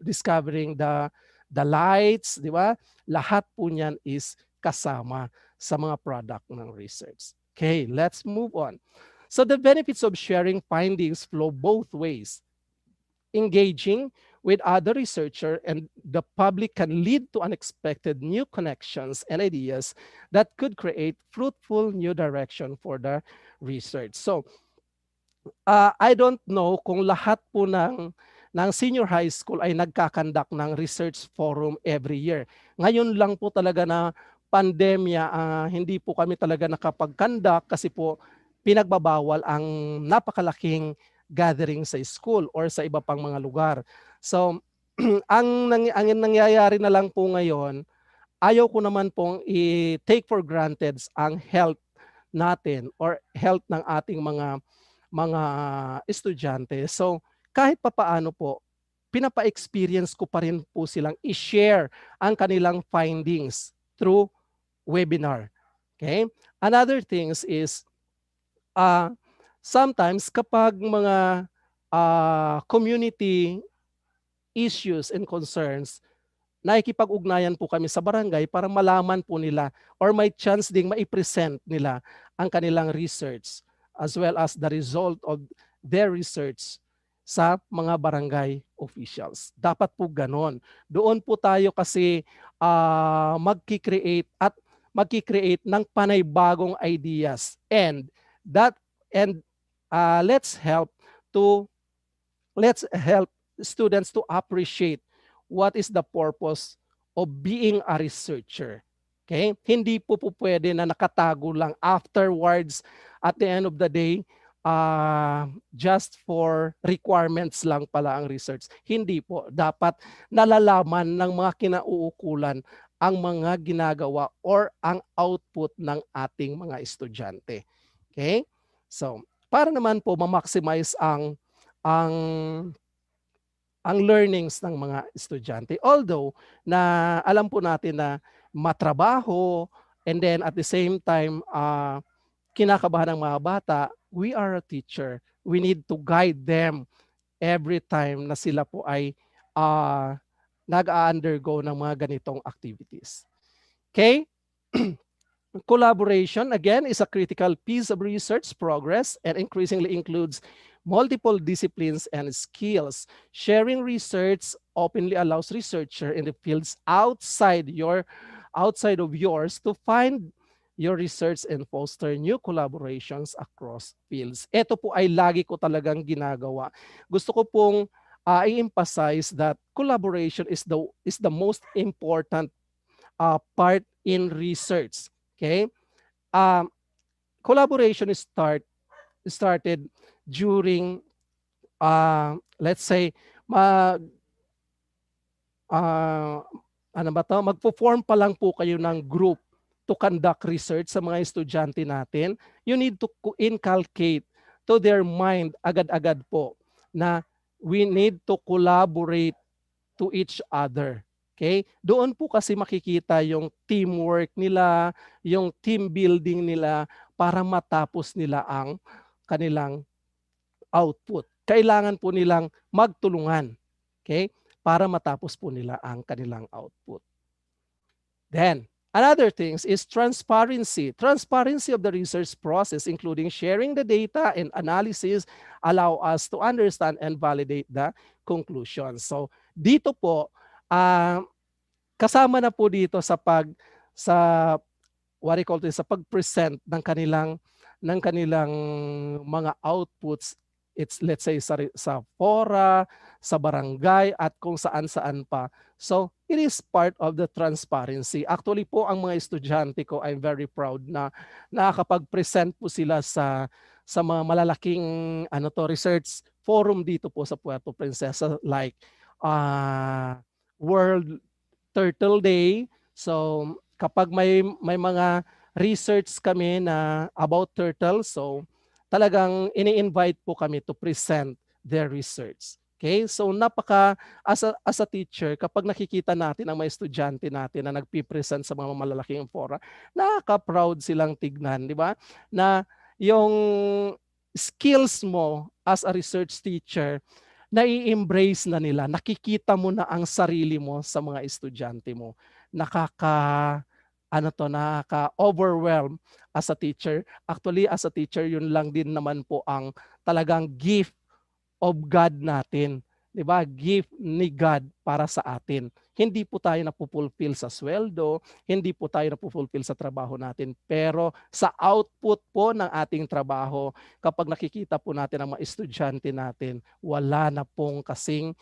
Speaker 1: discovering the lights, di ba? Lahat po niyan is kasama sa mga product ng research. Okay, let's move on. So the benefits of sharing findings flow both ways. Engaging with other researchers and the public can lead to unexpected new connections and ideas that could create fruitful new direction for the research. So, I don't know kung lahat po ng ng senior high school ay nagkakandak ng research forum every year. Ngayon lang po talaga na pandemya, hindi po kami talaga nakapag-conduct kasi po pinagbabawal ang napakalaking gathering sa school or sa iba pang mga lugar. So, ang nangyayari na lang po ngayon, ayaw ko naman pong i-take for granted ang health natin or health ng ating mga estudyante. So, kahit papaano po, pinapa-experience ko pa rin po silang i-share ang kanilang findings through webinar. Okay? Another things is, sometimes kapag mga community issues and concerns, nakikipag-ugnayan po kami sa barangay para malaman po nila or may chance ding mai-present nila ang kanilang research as well as the result of their research sa mga barangay officials. Dapat po ganon. Doon po tayo kasi magki-create ng panay-bagong ideas and let's help students to appreciate what is the purpose of being a researcher. Okay? Hindi po pwede na nakatago lang afterwards at the end of the day, just for requirements lang pala ang research. Hindi po. Dapat nalalaman ng mga kinauukulan ang mga ginagawa or ang output ng ating mga estudyante. Okay? So, para naman po ma-maximize ang learnings ng mga estudyante. Although na alam po natin na matrabaho and then at the same time kinakabahan ng mga bata, we are a teacher. We need to guide them every time na sila po ay nag-undergo ng mga ganitong activities. Okay? Collaboration, again, is a critical piece of research progress and increasingly includes multiple disciplines and skills. Sharing research openly allows researcher in the fields outside of yours to find your research and foster new collaborations across fields. Ito po ay lagi ko talagang ginagawa. Gusto ko pong i-emphasize that collaboration is the most important part in research. Okay? Collaboration started during let's say magpo-form pa lang po kayo ng group to conduct research sa mga estudyante natin. You need to inculcate to their mind agad-agad po na we need to collaborate to each other. Okay? Doon po kasi makikita yung teamwork nila, yung team building nila para matapos nila ang kanilang output. Kailangan po nilang magtulungan, okay? Para matapos po nila ang kanilang output. Then, another thing is transparency. Transparency of the research process, including sharing the data and analysis, allow us to understand and validate the conclusions. So, dito po, kasama na po dito sa pag-present ng kanilang mga outputs. It's, let's say, sa fora, sa barangay, at kung saan-saan pa. So, it is part of the transparency. Actually po, ang mga estudyante ko, I'm very proud na nakakapag-present po sila sa mga malalaking research forum dito po sa Puerto Princesa, like World Turtle Day. So, kapag may mga research kami na about turtles, so talagang ini-invite po kami to present their research. Okay? So as a teacher, kapag nakikita natin ang mga estudyante natin na nagpipresent sa mga malalaking fora, nakaka-proud silang tignan, di ba? Na yung skills mo as a research teacher, nai-embrace na nila. Nakikita mo na ang sarili mo sa mga estudyante mo. Nakaka-overwhelm as a teacher. Actually, as a teacher, yun lang din naman po ang talagang gift of God natin 'di ba? Gift ni God para sa atin. Hindi po tayo napupulfill sa sweldo, hindi po tayo napupulfill sa trabaho natin, pero sa output po ng ating trabaho, kapag nakikita po natin ang mga estudyante natin, wala na pong kasing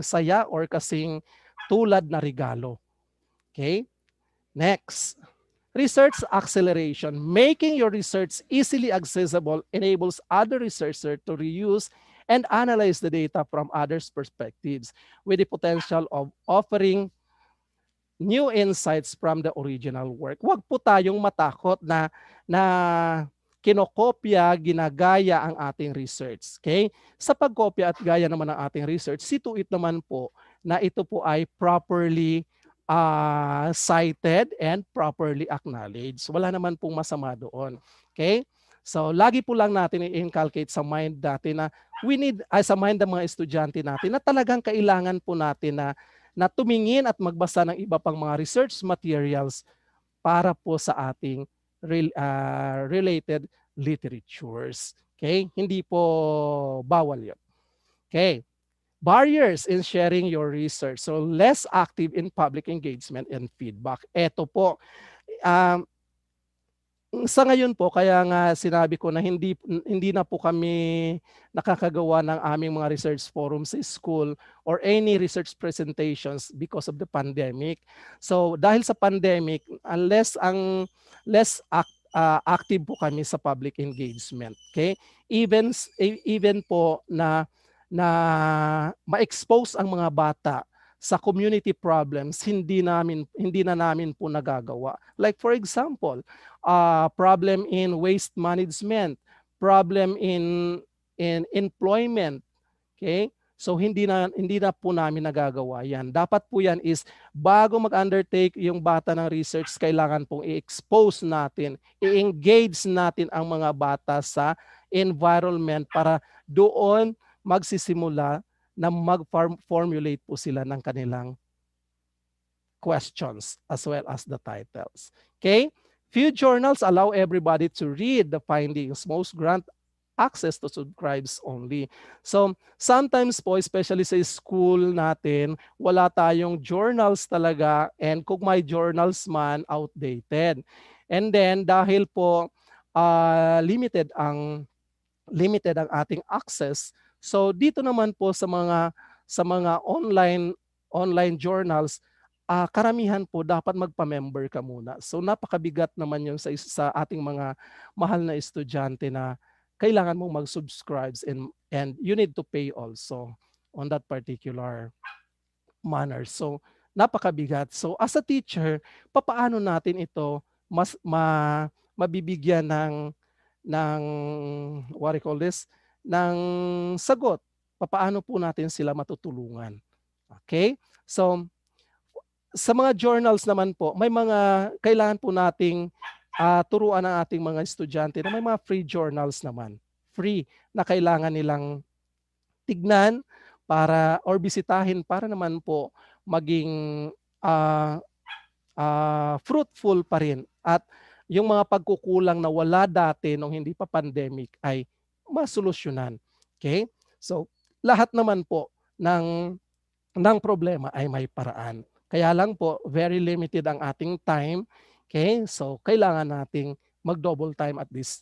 Speaker 1: saya or kasing tulad na regalo. Okay? Next. Research acceleration. Making your research easily accessible enables other researchers to reuse and analyze the data from others' perspectives with the potential of offering new insights from the original work. Huwag po tayong matakot na kinokopya, ginagaya ang ating research. Okay? Sa pagkopya at gaya naman ng ating research, see to it naman po na ito po ay properly cited and properly acknowledged. Wala naman pong masama doon. Okay? So, lagi po lang natin i-inculcate sa mind natin na sa mind ng mga estudyante natin na talagang kailangan po natin na tumingin at magbasa ng iba pang mga research materials para po sa ating related literatures. Okay? Hindi po bawal yun. Okay. Barriers in sharing your research. So less active in public engagement and feedback. Ito po. Sa ngayon po, kaya nga sinabi ko na hindi na po kami nakakagawa ng aming mga research forums sa school or any research presentations because of the pandemic. So dahil sa pandemic, less active po kami sa public engagement. Okay? Even po na ma-expose ang mga bata sa community problems, hindi na namin po nagagawa. Like for example, problem in waste management, problem in employment. Okay? So hindi na po namin nagagawa yan. Dapat po yan is bago mag-undertake yung bata ng research, kailangan pong i-expose natin, i-engage natin ang mga bata sa environment para doon magsisimula na mag-formulate po sila ng kanilang questions as well as the titles. Okay? Few journals allow everybody to read the findings. Most grant access to subscribes only. So, sometimes po, especially sa school natin, wala tayong journals talaga, and kung may journals man, outdated. And then, dahil po limited ang ating access, so dito naman po sa mga online journals, karamihan po dapat magpa-member ka muna. So napakabigat naman yun sa ating mga mahal na estudyante na kailangan mong mag-subscribe and you need to pay also on that particular manner. So napakabigat. So as a teacher, papaano natin ito mabibigyan ng what do you call this? Ng sagot. Paano po natin sila matutulungan? Okay? So, sa mga journals naman po, may mga kailangan po nating turuan ng ating mga estudyante na may mga free journals naman. Free na kailangan nilang tignan or bisitahin para naman po maging fruitful pa rin. At yung mga pagkukulang na wala dati nung hindi pa pandemic ay masolusyonan. Okay? So, lahat naman po ng problema ay may paraan. Kaya lang po, very limited ang ating time. Okay? So, kailangan nating mag-double time at this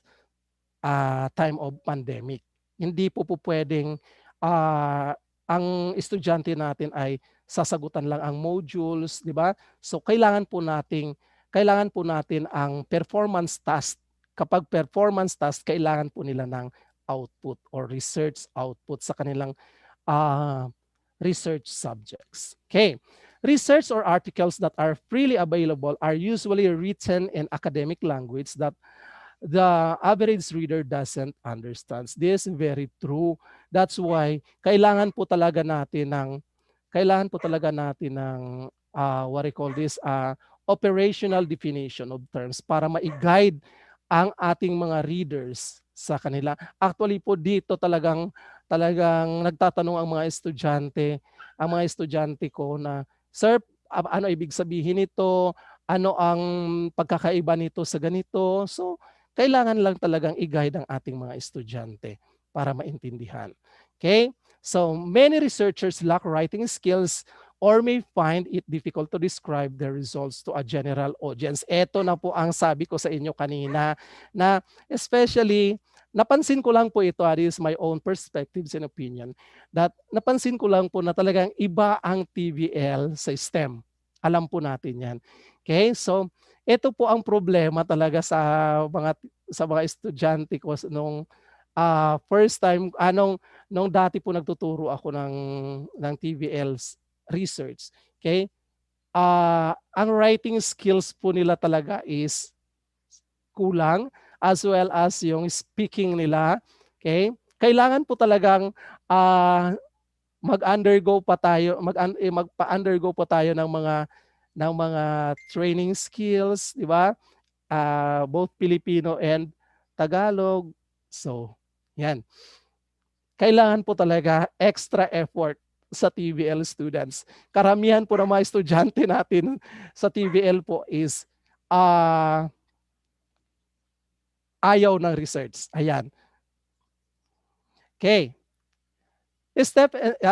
Speaker 1: time of pandemic. Hindi po pwedeng ang estudyante natin ay sasagutan lang ang modules, di ba? So, kailangan po natin ang performance task. Kapag performance task, kailangan po nila ng output or research output sa kanilang research subjects. Okay. Research or articles that are freely available are usually written in academic language that the average reader doesn't understand. This is very true. That's why kailangan po talaga natin ng what I call this operational definition of terms para ma-guide ang ating mga readers sa kanila. Actually po dito talagang nagtatanong ang mga estudyante ko na, "Sir, ano ibig sabihin nito? Ano ang pagkakaiba nito sa ganito?" So, kailangan lang talagang i-guide ang ating mga estudyante para maintindihan. Okay? So many researchers lack writing skills or may find it difficult to describe their results to a general audience. Ito na po ang sabi ko sa inyo kanina na especially napansin ko lang po ito, this is my own perspectives and opinion, that napansin ko lang po na talagang iba ang TVL sa STEM. Alam po natin yan. Okay? So, ito po ang problema talaga sa mga estudyante ko nung first time, nung dati po nagtuturo ako ng TVL research. Okay? Ang writing skills po nila talaga is kulang, as well as yung speaking nila. Okay? Kailangan po talagang mag-undergo pa tayo, magpa-undergo po tayo ng mga training skills, di ba? Both Filipino and Tagalog. So, yan. Kailangan po talaga extra effort sa TVL students. Karamihan po ng mga estudyante natin sa TVL po is ayaw ng research. Ayan. Okay.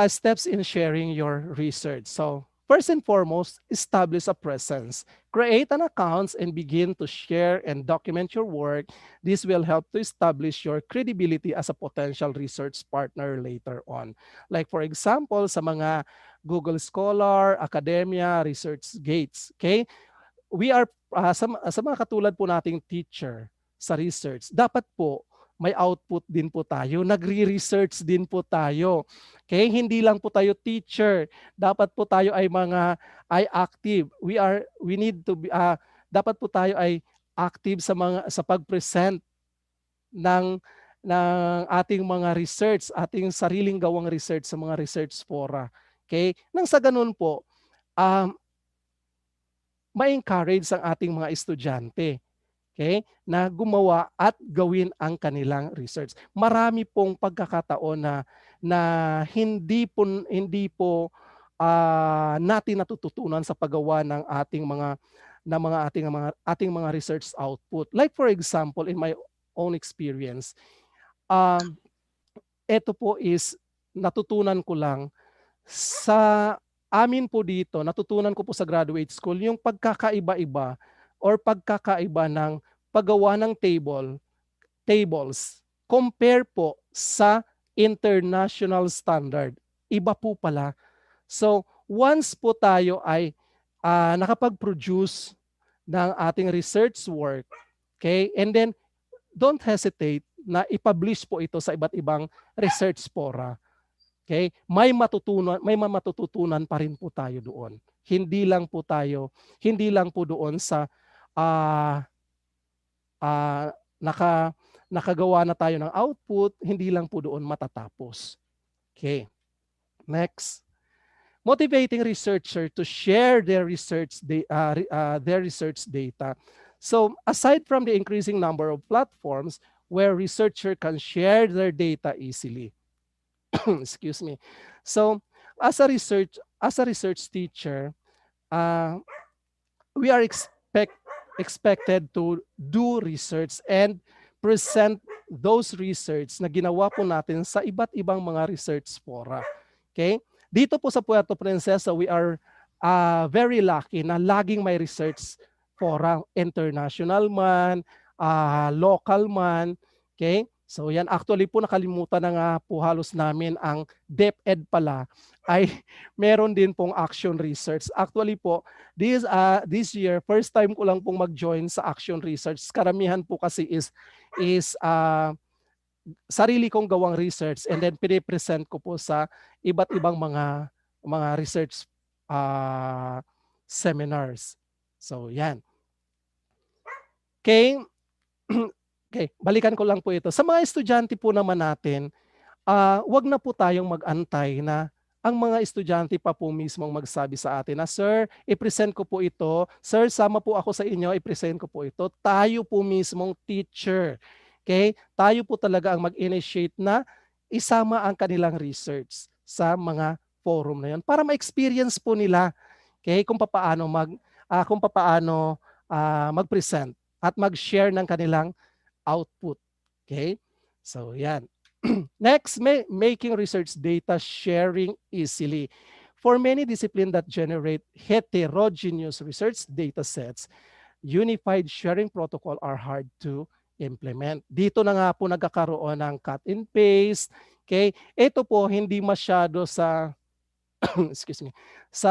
Speaker 1: Steps in sharing your research. So, first and foremost, establish a presence. Create an account and begin to share and document your work. This will help to establish your credibility as a potential research partner later on. Like for example, sa mga Google Scholar, Academia, ResearchGates. Okay? We are, sa mga katulad po nating teacher sa research, dapat po may output din po tayo. Nagre-research din po tayo. Okay? Hindi lang po tayo teacher. Dapat po tayo ay active. We need to be dapat po tayo ay active sa pag-present ng ating mga research, ating sariling gawang research sa mga research fora. Okay? Nang sa ganun po, ma-encourage ang ating mga estudyante, okay, na gumawa at gawin ang kanilang research. Marami pong pagkakataon na hindi po natin natututunan sa paggawa ng ating mga research output. Like for example, in my own experience, ito po is natutunan ko lang sa amin po dito, natutunan ko po sa graduate school yung pagkakaiba-iba or pagkakaiba ng paggawa ng tables compare po sa international standard. Iba po pala. So, once po tayo ay nakapag-produce ng ating research work, okay, and then don't hesitate na i-publish po ito sa iba't ibang research fora. Okay? May matututunan pa rin po tayo doon. Hindi lang po doon sa nakagawa na tayo ng output, hindi lang po doon matatapos. Okay. Next. Motivating researcher to share their research data. So, aside from the increasing number of platforms where researcher can share their data easily. Excuse me. So, as a research teacher, we are expected to do research and present those research na ginawa po natin sa iba't ibang mga research fora. Okay? Dito po sa Puerto Princesa, we are very lucky na laging may research fora, international man, local man. Okay? So yan, actually po nakalimutan na nga po halos namin ang DepEd pala ay meron din pong action research. Actually po, this year, first time ko lang pong mag-join sa action research. Karamihan po kasi is sarili kong gawang research and then pinipresent ko po sa iba't ibang mga research seminars. So yan. Okay. Okay, balikan ko lang po ito. Sa mga estudyante po naman natin, wag na po tayong mag-antay na ang mga estudyante pa po mismo magsabi sa atin na, "Sir, i-present ko po ito. Sir, sama po ako sa inyo, i-present ko po ito." Tayo po mismong teacher. Okay? Tayo po talaga ang mag-initiate na isama ang kanilang research sa mga forum na 'yon para ma-experience po nila, okay, kung papaano mag-present at mag-share ng kanilang output. Okay? So, yan. Next, making research data sharing easily. For many disciplines that generate heterogeneous research data sets, unified sharing protocol are hard to implement. Dito na nga po nagkakaroon ng cut and paste. Okay? Ito po hindi masyado sa excuse me, sa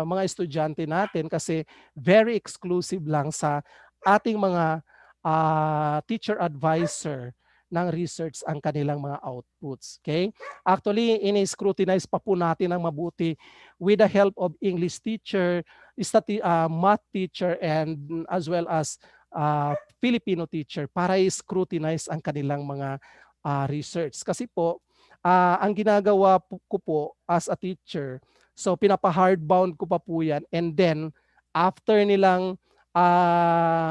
Speaker 1: mga estudyante natin kasi very exclusive lang sa ating mga teacher advisor ng research ang kanilang mga outputs. Okay? Actually, ini-scrutinize pa po natin ng mabuti with the help of English teacher, math teacher, and as well as Filipino teacher para i-scrutinize ang kanilang mga research. Kasi po, ang ginagawa ko po as a teacher, so pinapa-hardbound ko pa po yan, and then after nilang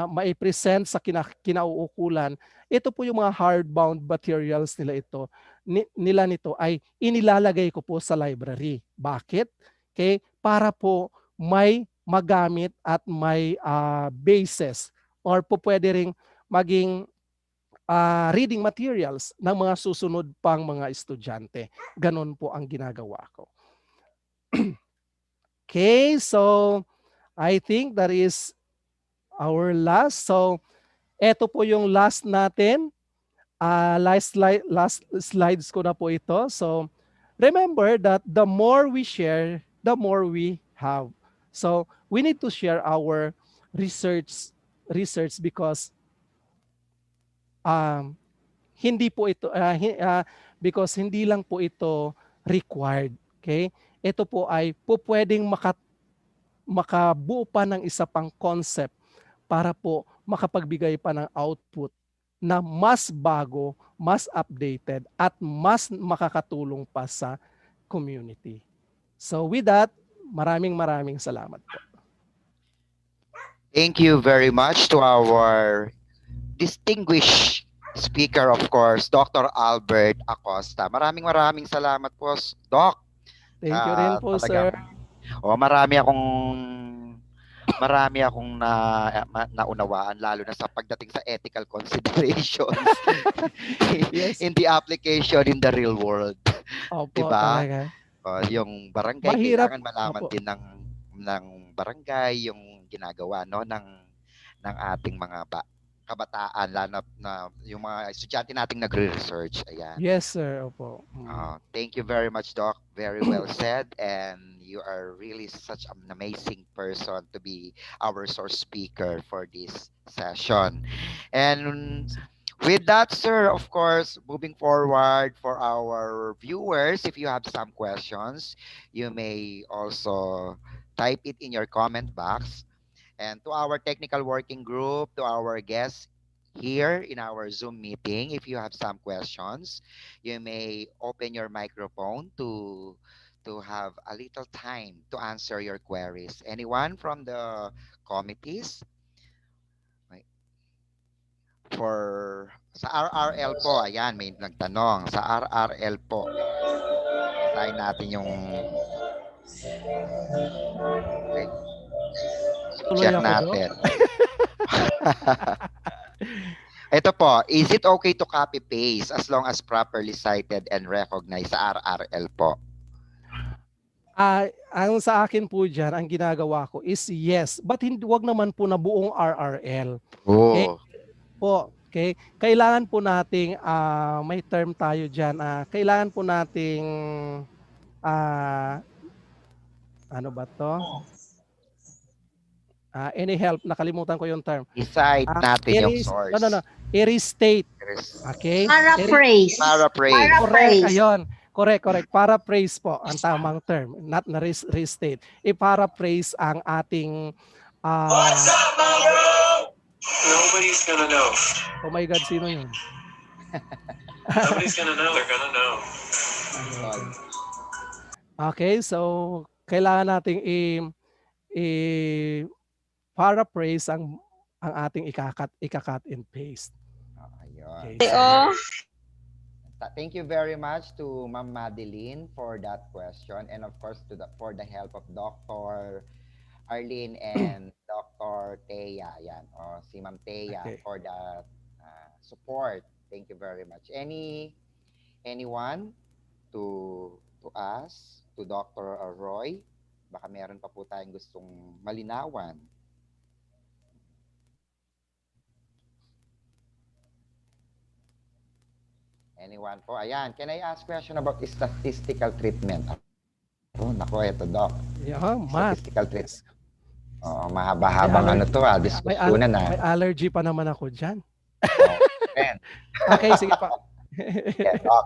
Speaker 1: mai-present sa kinauukulan, ito po yung mga hardbound materials nila nito ay inilalagay ko po sa library. Bakit? Okay? Para po may magamit at may basis or po pwede ring maging reading materials ng mga susunod pang mga estudyante. Ganon po ang ginagawa ko. Okay, so I think that is our last. So eto po yung last natin. Last slides ko na po ito. So remember that the more we share, the more we have. So we need to share our research because hindi po ito because hindi lang po ito required. Okay? Ito po ay pwedeng makabuo pa ng isa pang concept para po makapagbigay pa ng output na mas bago, mas updated, at mas makakatulong pa sa community. So with that, maraming salamat po.
Speaker 4: Thank you very much to our distinguished speaker, of course, Dr. Albert Acosta. Maraming salamat po, Doc.
Speaker 1: Thank you rin po, sir.
Speaker 4: Marami akong naunawaan, lalo na sa pagdating sa ethical considerations
Speaker 1: Yes.
Speaker 4: in the application in the real world.
Speaker 1: Opo,
Speaker 4: Diba?
Speaker 1: talaga.
Speaker 4: Yung barangay,
Speaker 1: Mahirap.
Speaker 4: kailangan malaman
Speaker 1: Opo.
Speaker 4: din ng barangay yung ginagawa ng ating mga kabataan, lalo na yung mga estudyante nating nagre-research. Ayan.
Speaker 1: Yes, sir. Opo.
Speaker 4: Thank you very much, Doc. Very well said. And you are really such an amazing person to be our source speaker for this session. And with that, sir, of course, moving forward for our viewers, if you have some questions, you may also type it in your comment box. And to our technical working group, to our guests here in our Zoom meeting, if you have some questions, you may open your microphone to have a little time to answer your queries. Anyone from the committees? Sa RRL po, ayan, may nagtanong. Sa RRL po. Basahin natin yung... Okay. Check natin. Ito po, is it okay to copy-paste as long as properly cited and recognized sa RRL po?
Speaker 1: Ang sa akin po dyan, ang ginagawa ko is yes, but wag naman po na buong RRL. Okay? Okay? Kailangan po nating, may term tayo dyan, kailangan po nating, ano ba to? Any help, nakalimutan ko yung term.
Speaker 4: I-cite natin yung source.
Speaker 1: No. I-restate. Okay?
Speaker 3: Paraphrase.
Speaker 1: Correct, ayun. Correct. Paraphrase po ang tamang term, not na restate. I-paraphrase ang ating
Speaker 10: What's up, my bro? Nobody's gonna know.
Speaker 1: Oh my God, sino yun?
Speaker 10: Nobody's gonna know. They're gonna know.
Speaker 1: Okay, so kailangan nating paraphrase ang ating ikakat and paste.
Speaker 4: Okay. Thank you very much to Ma'am Madeline for that question, and of course for the help of Dr. Arlene and Dr. Thea. Yan, si Ma'am Thea for the support. Thank you very much. Any Anyone to ask to Dr. Roy? Baka meron pa po tayong gustong malinawan. Anyone po? Ayan, can I ask question about statistical treatment? Oh, nako, ito, Doc.
Speaker 1: Yeah, math.
Speaker 4: Statistical treatment. Oo, mahaba-habang
Speaker 1: May
Speaker 4: ano to, diskusyunan na.
Speaker 1: May allergy pa naman ako dyan.
Speaker 4: Ayan.
Speaker 1: Okay, sige pa.
Speaker 4: Yeah, Doc.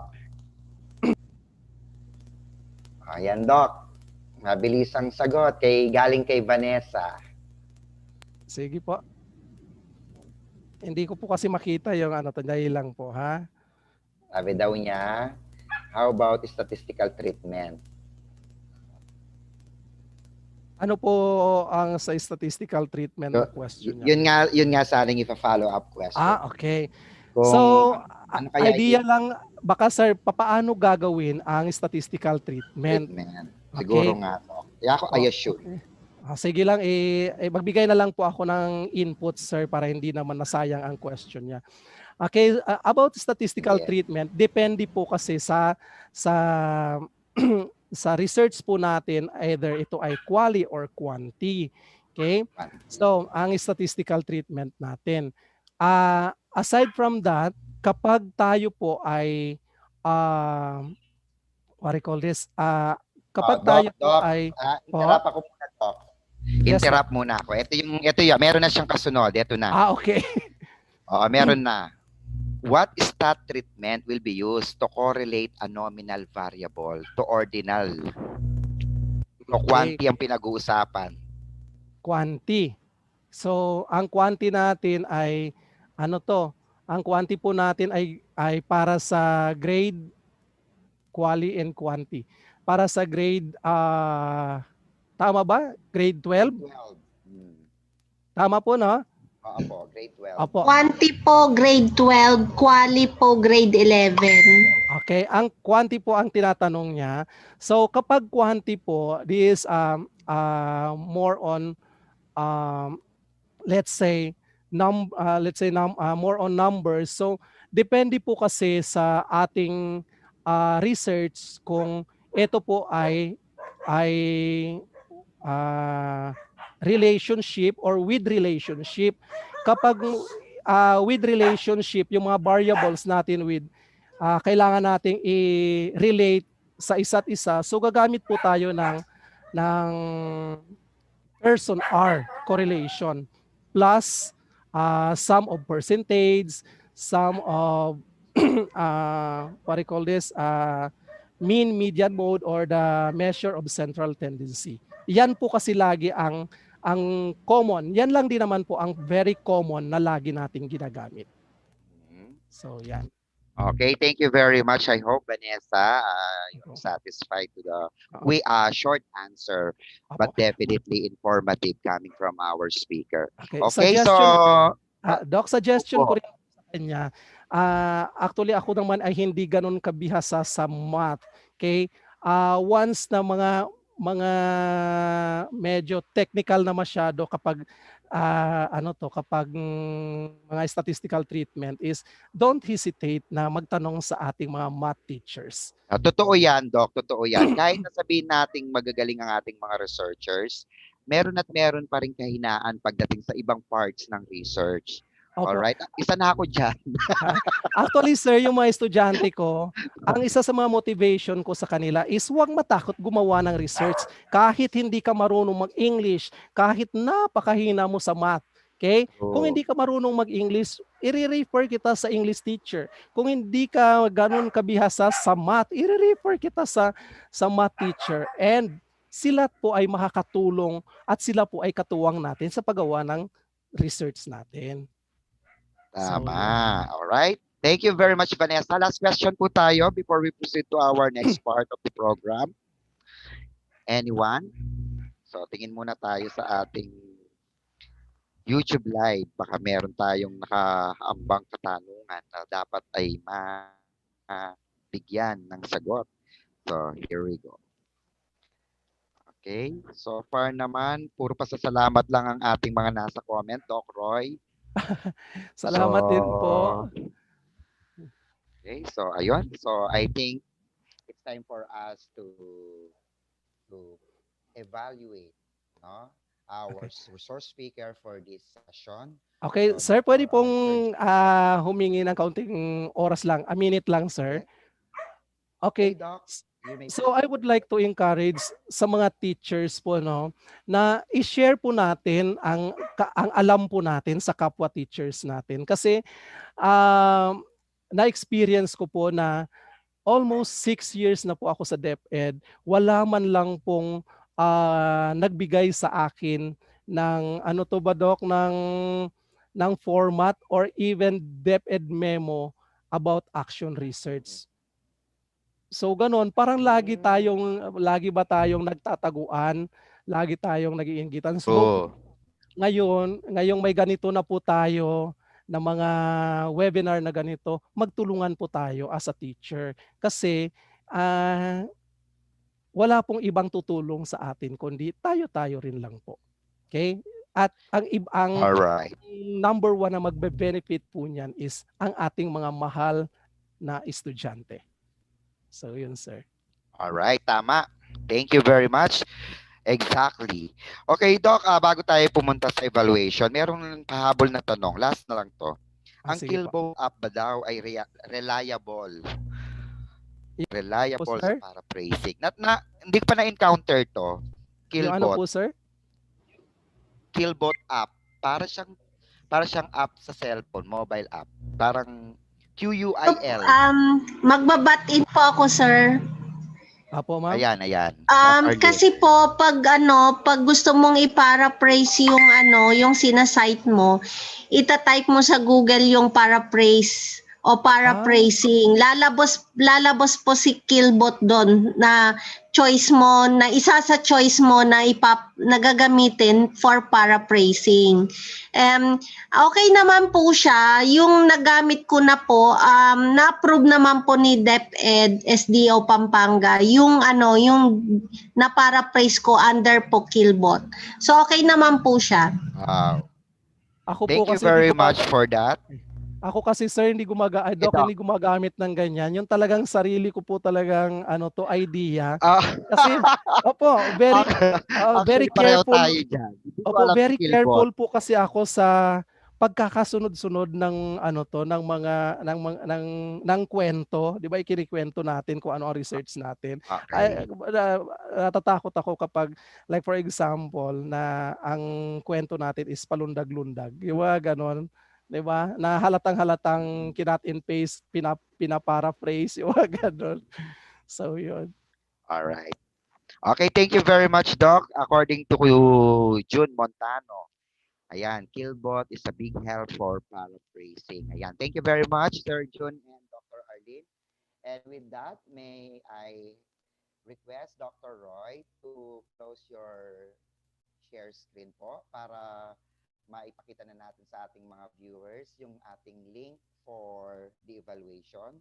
Speaker 4: Ayan, Doc. Mabilisang sagot galing kay Vanessa.
Speaker 1: Sige po. Hindi ko po kasi makita yung ano, dahil lang po, ha?
Speaker 4: Sabi daw niya, how about statistical treatment?
Speaker 1: Ano po ang sa statistical treatment na question niya?
Speaker 4: Yun nga sa ating ipa-follow up question.
Speaker 1: Okay.
Speaker 4: Kung
Speaker 1: So,
Speaker 4: ano kaya
Speaker 1: idea lang, baka sir, papaano gagawin ang statistical treatment?
Speaker 4: Siguro nga. Kaya ako, I assume.
Speaker 1: Sige lang, magbigay na lang po ako ng input, sir, para hindi naman nasayang ang question niya. Okay, about statistical treatment, depende po kasi sa sa research po natin, either ito ay quali or quanti. Okay? So, ang statistical treatment natin. Aside from that, kapag tayo po ay what I call this, kapag tayo po ay
Speaker 4: interrupt ako muna, Doc. Interrupt muna ako. Ito yung meron na siyang kasunod. Ito na.
Speaker 1: Okay.
Speaker 4: Oo, meron na. What stat treatment will be used to correlate a nominal variable to ordinal? O quanti ang pinag-uusapan.
Speaker 1: Quanti. So, ang quanti natin ay ano to? Ang quanti po natin ay para sa grade quali and quanti. Para sa grade tama ba? Grade 12? Tama po, no?
Speaker 4: Opo, grade 12.
Speaker 1: Opo.
Speaker 3: Quanti po grade 12, quali po grade 11.
Speaker 1: Okay, ang quanti po ang tinatanong niya. So kapag quanti po, this is more on let's say more on numbers. So depende po kasi sa ating research kung ito po ay relationship or with relationship. Kapag with relationship, yung mga variables natin with kailangan nating i-relate sa isa't isa. So gagamit po tayo ng person R correlation plus sum of percentage, sum of what I call this, mean, median, mode, or the measure of central tendency. Yan po kasi lagi ang common. Yan lang din naman po ang very common na lagi nating ginagamit. So yan.
Speaker 4: Okay, thank you very much. I hope, Vanessa, you're satisfied to the short answer, but definitely informative coming from our speaker. Okay, so
Speaker 1: Doc, suggestion ko rin sa kanya. Actually, ako naman ay hindi ganun kabihasa sa math. Okay? Once na mga medyo technical na masyado kapag kapag mga statistical treatment is don't hesitate na magtanong sa ating mga math teachers.
Speaker 4: Totoo yan, Doc. Totoo yan. Kahit nasabihin nating magagaling ang ating mga researchers, meron pa rin kahinaan pagdating sa ibang parts ng research. Alright? Isa na ako dyan.
Speaker 1: Actually, sir, yung mga estudyante ko, ang isa sa mga motivation ko sa kanila is huwag matakot gumawa ng research kahit hindi ka marunong mag-English, kahit napakahina mo sa math. Okay? Kung hindi ka marunong mag-English, i-refer kita sa English teacher. Kung hindi ka ganun kabihasa sa math, i-refer kita sa math teacher. And sila po ay makakatulong at sila po ay katuwang natin sa paggawa ng research natin.
Speaker 4: Tama. Alright. Thank you very much, Vanessa. Last question po tayo before we proceed to our next part of the program. Anyone? So, tingin muna tayo sa ating YouTube Live. Baka meron tayong nakaambang katanungan na dapat ay mabigyan ng sagot. So, here we go. Okay. So far naman, puro pasasalamat lang ang ating mga nasa comment, Doc Roy.
Speaker 1: Salamat din po.
Speaker 4: Okay, so ayun. So I think it's time for us to evaluate, no, our
Speaker 1: Okay.
Speaker 4: resource speaker for this session.
Speaker 1: Okay,
Speaker 4: So
Speaker 1: sir, pwede
Speaker 4: Dr.
Speaker 1: pong
Speaker 4: Sir,
Speaker 1: humingi ng kaunting oras lang, a minute lang, sir.
Speaker 4: okay, okay,
Speaker 1: Okay.
Speaker 4: Doc, you may
Speaker 1: So I would like to encourage sa mga teachers po, no, na i-share po natin ang alam po natin sa kapwa teachers natin kasi um, na-experience ko po na almost 6 years na po ako sa DepEd, wala man lang pong nagbigay sa akin ng ano to ba, Doc, ng format or even DepEd memo about action research. So gano'n, parang lagi ba tayong nagtataguan, lagi tayong nag-iinggitan. So
Speaker 4: oh,
Speaker 1: ngayong may ganito na po tayo na mga webinar na ganito, magtulungan po tayo as a teacher. Kasi wala pong ibang tutulong sa atin kundi tayo-tayo rin lang po. Okay? At ang
Speaker 4: all right.
Speaker 1: number one na magbe-benefit po niyan is ang ating mga mahal na estudyante. So yun, sir.
Speaker 4: All right, tama. Thank you very much. Exactly. Okay, Doc, bago tayo pumunta sa evaluation, merong pahabol na tanong. Last na lang to. Ang
Speaker 1: Sige po.
Speaker 4: Killboat app ba daw ay reliable?
Speaker 1: Po,
Speaker 4: Reliable sa
Speaker 1: sir?
Speaker 4: paraphrasing. Hindi ko pa na-encounter to.
Speaker 1: Yung ano
Speaker 4: Killbot.
Speaker 1: po, sir?
Speaker 4: Killbot app. Para siyang app sa cellphone, mobile app. Parang QUIL.
Speaker 3: Magbabat in po ako, sir.
Speaker 1: Apo, ma'am?
Speaker 4: Ayan. Dr. Lynn.
Speaker 3: Kasi po pag gusto mong i-paraphrase yung sinasite mo, ita-type mo sa Google yung paraphrase o paraphrasing. Lalabas po si Killbot doon na choice mo, na isa sa choice mo na gagamitin for paraphrasing. Okay naman po siya. Yung nagamit ko na po, na-approve naman po ni DepEd, SDO Pampanga, yung na-paraphrase ko under po Killbot. So okay naman po siya.
Speaker 4: Wow.
Speaker 1: Ako po
Speaker 4: Thank you
Speaker 1: kasi
Speaker 4: very much for that.
Speaker 1: Ako kasi, sir, hindi gumagamit ng ganyan. Yung talagang sarili ko po talagang idea. Kasi very
Speaker 4: Actually, pareho
Speaker 1: careful.
Speaker 4: tayo dyan. Hindi ko
Speaker 1: Opo,
Speaker 4: alam si
Speaker 1: very
Speaker 4: Killbot.
Speaker 1: careful po kasi ako sa pagkakasunod-sunod ng ng kwento, 'di ba? Ikinikwento natin kung ano ang research natin.
Speaker 4: Okay.
Speaker 1: Natatakot ako kapag, like for example, na ang kwento natin is palundag-lundag. Yung mga ganon. 'Di ba? Na halatang-halatang kinat and paste, pinaparaphrase, yung mga ganon. So, yun.
Speaker 4: All right. Okay, thank you very much, Doc. According to June Montano, ayan, Killbot is a big help for paraphrasing. Ayan, thank you very much, Sir June and Dr. Arlene. And with that, may I request Dr. Roy to close your share screen po para maipakita na natin sa ating mga viewers yung ating link for the evaluation.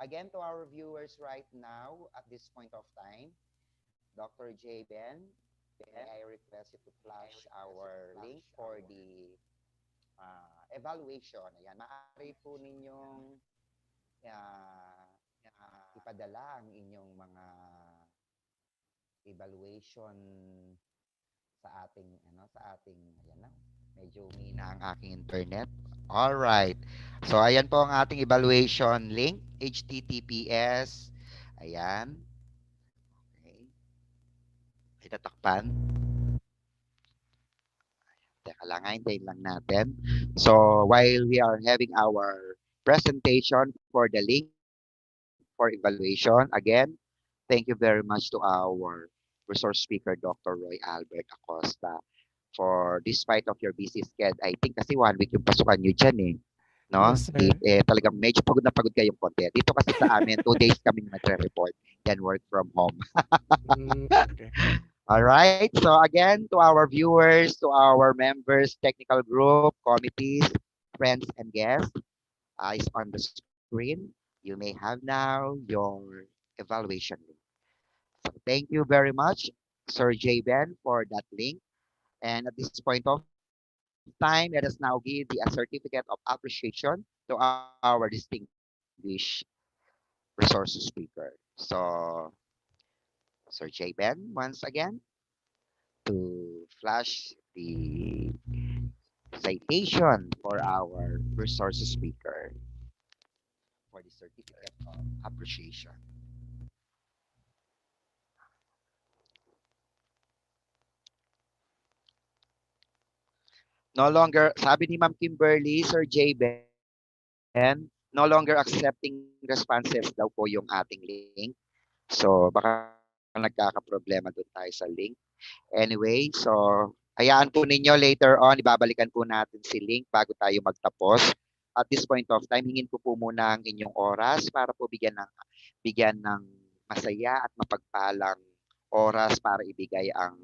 Speaker 4: Again, to our viewers right now, at this point of time, Dr. J. Ben, may I request you to flash our link for the evaluation. Ayan, maaari po ninyong ipadala ang inyong mga evaluation sa ating ayan na. Medyo umina ang aking internet. All right. So ayan po ang ating evaluation link, https. Ayan. Okay. Itatakpan. Teka lang, hintayin lang natin. So while we are having our presentation for the link for evaluation, again, thank you very much to our resource speaker, Dr. Roy Albert Acosta, for despite of your busy schedule. I think kasi 1 week yung pasukan nyo dyan eh. No?
Speaker 1: Yes, sir.
Speaker 4: Talagang medyo pagod na pagod kayong konti. Dito kasi sa amin, 2 days kami nagre-report. Then work from home.
Speaker 1: Okay.
Speaker 4: All right. So again, to our viewers, to our members, technical group, committees, friends, and guests, is on the screen. You may have now your evaluation link. So thank you very much, Sir J. Ben, for that link. And at this point of time, let us now give the certificate of appreciation to our distinguished resource speaker. So, Sir J-Ben, once again, to flash the citation for our resource speaker for the certificate of appreciation. No longer, sabi ni Ma'am Kimberly, Sir J-Ben, no longer accepting responses daw po yung ating link. So, baka nagkakaproblema doon tayo sa link. Anyway, so hayaan po ninyo later on, ibabalikan po natin si link bago tayo magtapos. At this point of time, hingin ko po muna ang inyong oras para po bigyan ng masaya at mapagpalang oras para ibigay ang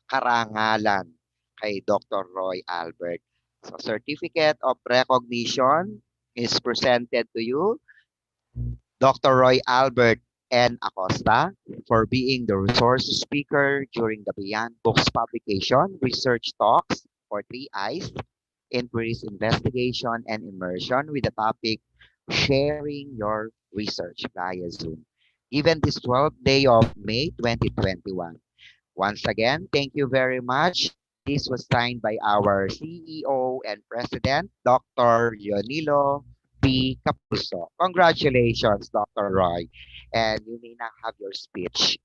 Speaker 4: karangalan kay Dr. Roy Albert. So, Certificate of Recognition is presented to you, Dr. Roy Albert N. Acosta, for being the resource speaker during the Beyond Books publication, research talks for 3 Eyes, inquiries, investigation, and immersion with the topic Sharing Your Research via Zoom, given this 12th day of May 2021. Once again, thank you very much. This was signed by our CEO and President, Dr. Leonilo P. Capulso. Congratulations, Dr. Roy. And you may now have your speech.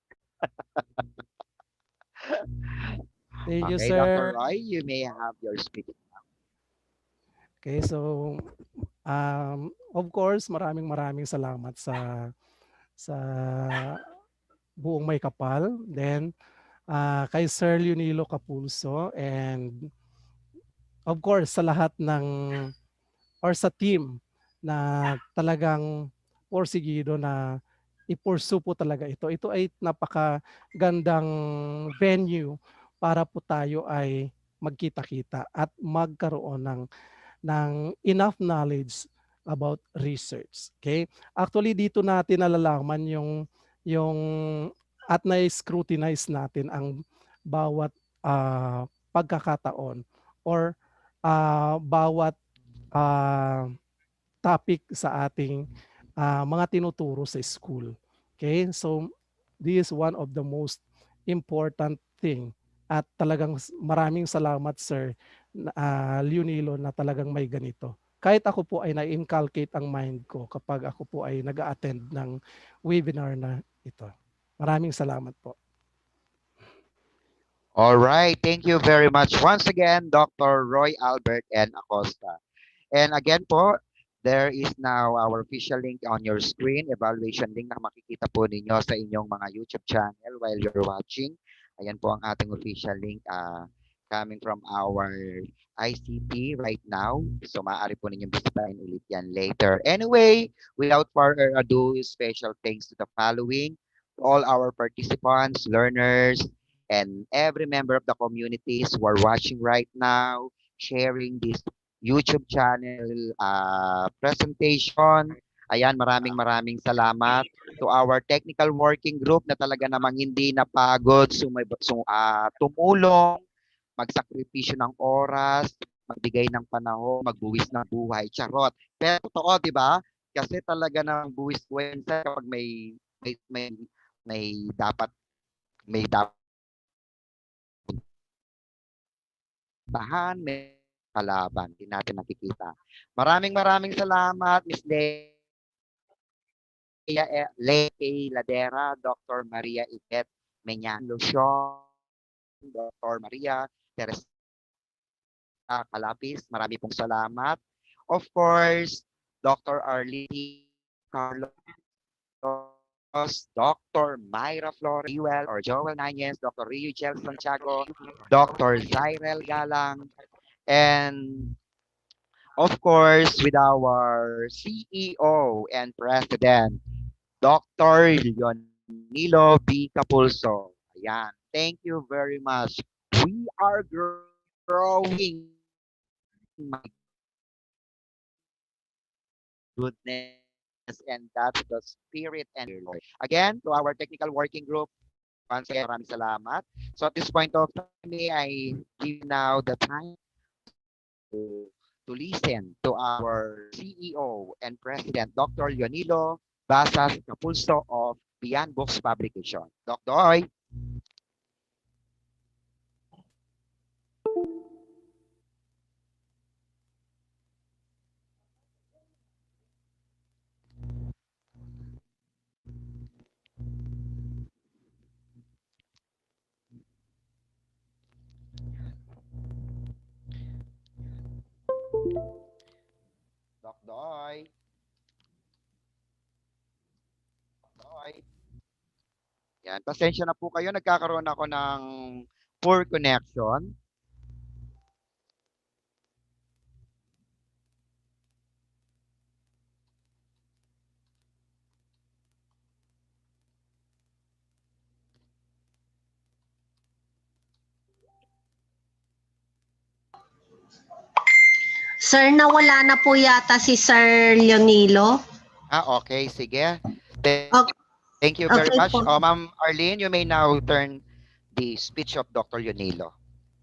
Speaker 1: Thank you,
Speaker 4: Okay, Dr.
Speaker 1: sir.
Speaker 4: Roy, you may have your speech.
Speaker 1: Okay, so of course, maraming salamat sa buong may kapal. Then kay Sir Leonilo Capulso, and of course sa lahat ng or sa team na talagang porsigido na i-pursue po talaga ito. Ito ay napakagandang venue para po tayo ay magkita-kita at magkaroon ng enough knowledge about research. Okay? Actually, dito natin nalalaman yung at na-scrutinize natin ang bawat pagkakataon or bawat topic sa ating mga tinuturo sa school. Okay? So, this is one of the most important thing. At talagang maraming salamat, Sir Leonilo, na talagang may ganito. Kahit ako po ay na-inculcate ang mind ko kapag ako po ay nag-attend ng webinar na ito. Maraming salamat po.
Speaker 4: All right, thank you very much once again, Dr. Roy Albert N. Acosta. And again po, there is now our official link on your screen, evaluation link na makikita po ninyo sa inyong mga YouTube channel while you're watching. Ayan po ang ating official link coming from our ICT right now. So maaari po ninyong bisitahin ulit yan later. Anyway, without further ado, special thanks to the following, all our participants, learners, and every member of the communities who are watching right now, sharing this YouTube channel presentation. Ayan, maraming salamat to our technical working group na talaga namang hindi napagod, tumulong, magsakripisyo ng oras, magbigay ng panahon, magbuwis ng buhay. Charot. Pero totoo, di ba? Kasi talaga nang buwis buhay kapag may dapat tahan, may kalaban, hindi natin nakikita. Maraming salamat, Miss Leia Leke Ladera, Dr. Maria Itet Menyan Lucion, Dr. Maria Teresa Calapis, marami pong salamat. Of course, Dr. Arlene Carlos, Dr. Myra Flores, or Joel Nanyes, Dr. Rio Chel Santiago, Dr. Zyrel Galang, and of course, with our CEO and President, Dr. Leonilo B. Capulso. Ayan. Thank you very much. We are growing. My goodness. And that's the spirit and Lord. Again, to our technical working group, once again, maraming salamat. So at this point of time, I give now the time to listen to our CEO and President, Dr. Leonilo Basas Capulso of Beyond Books Publication. Doc Doy. Doc Doy. Doy. Yan, pasensya na po kayo. Nagkakaroon ako ng poor connection.
Speaker 3: Sir, nawala na po yata si Sir Leonilo.
Speaker 4: Okay, sige.
Speaker 3: Okay.
Speaker 4: Thank you very
Speaker 3: Okay
Speaker 4: much.
Speaker 3: po.
Speaker 4: Ma'am Arlene, you may now turn the speech of Dr. Leonilo.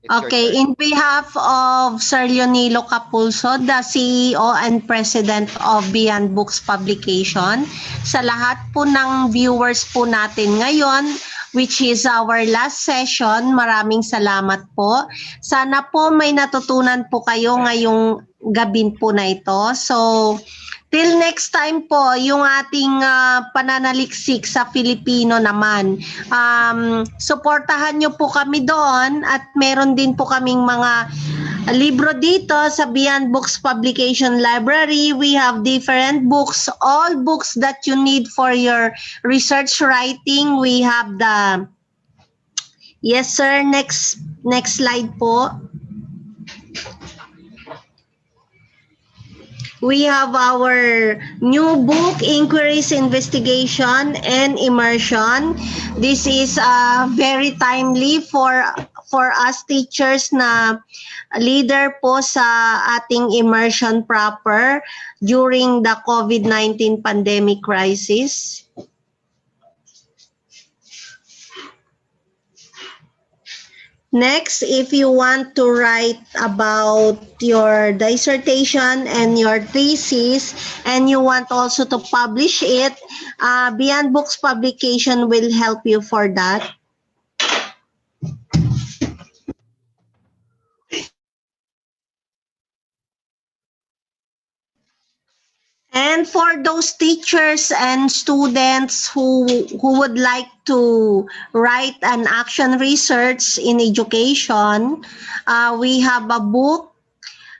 Speaker 4: It's your
Speaker 3: Okay,
Speaker 4: turn.
Speaker 3: in behalf of Sir Leonilo Capulso, the CEO and President of Beyond Books Publication, sa lahat po ng viewers po natin ngayon, which is our last session, maraming salamat po. Sana po may natutunan po kayo ngayong gabin po na ito. So, till next time po, yung ating pananaliksik sa Filipino naman. Suportahan nyo po kami doon at meron din po kaming mga libro dito sa Beyond Books Publication Library. We have different books, all books that you need for your research writing. We have the... Yes, sir. Next slide po. We have our new book, Inquiries, Investigation, and Immersion. This is very timely for us teachers na leader po sa ating immersion proper during the COVID-19 pandemic crisis. Next, if you want to write about your dissertation and your thesis and you want also to publish it, Beyond Books Publication will help you for that. And for those teachers and students who would like to write an action research in education, we have a book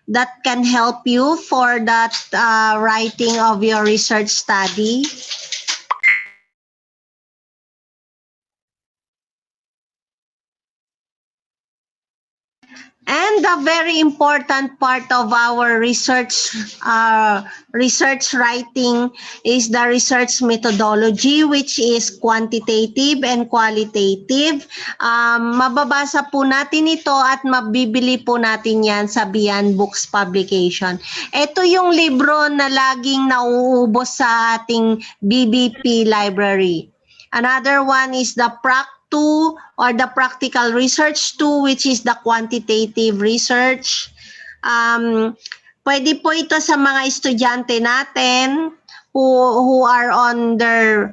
Speaker 3: that can help you for that writing of your research study. And the very important part of our research writing is the research methodology, which is quantitative and qualitative. Mababasa po natin ito at mabibili po natin yan sa Beyond Books Publication. Ito yung libro na laging nauubos sa ating BBP library. Another one is the PRAC 2 or the Practical Research 2, which is the quantitative research. Pwede po ito sa mga estudyante natin who are on their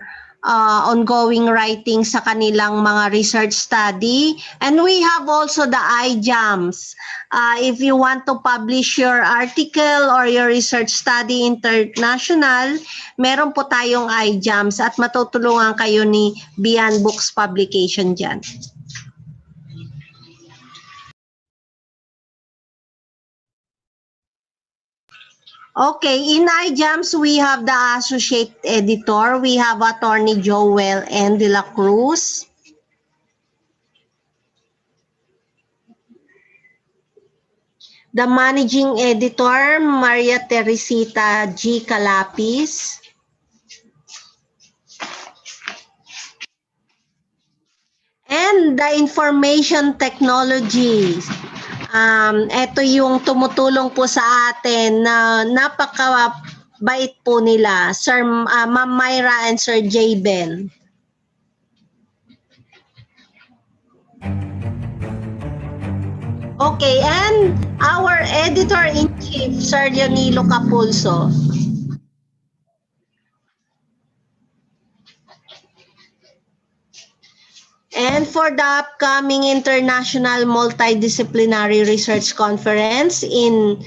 Speaker 3: ongoing writing sa kanilang mga research study. And we have also the iJams. If you want to publish your article or your research study international, meron po tayong iJams at matutulungan kayo ni Beyond Books Publication dyan. Okay, in iJams, we have the associate editor. We have Attorney Joel N. De La Cruz. The managing editor, Maria Teresita G. Calapis. And the information technology. Ito yung tumutulong po sa atin na napakabait po nila, Sir Ma'am Myra and Sir J. Ben. Okay, and our editor-in-chief, Sir Leonilo Capulso. And for the upcoming International Multidisciplinary Research Conference in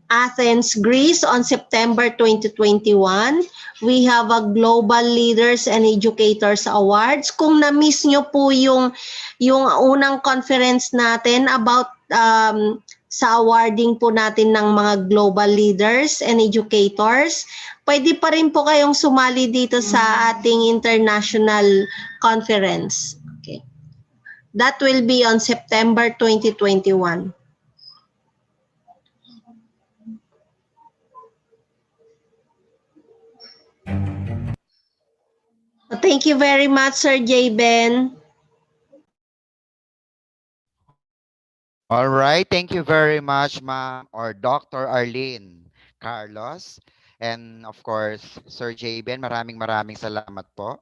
Speaker 3: Athens, Greece on September 2021, we have a Global Leaders and Educators Awards. Kung na-miss nyo po yung unang conference natin about sa awarding po natin ng mga global leaders and educators, pwede pa rin po kayong sumali dito sa ating international conference. Okay. That will be on September 2021. Thank you very much, Sir J. Ben.
Speaker 4: All right. Thank you very much, Ma'am or Dr. Arlene Carlos. And of course, Sir J. Ben, maraming salamat po.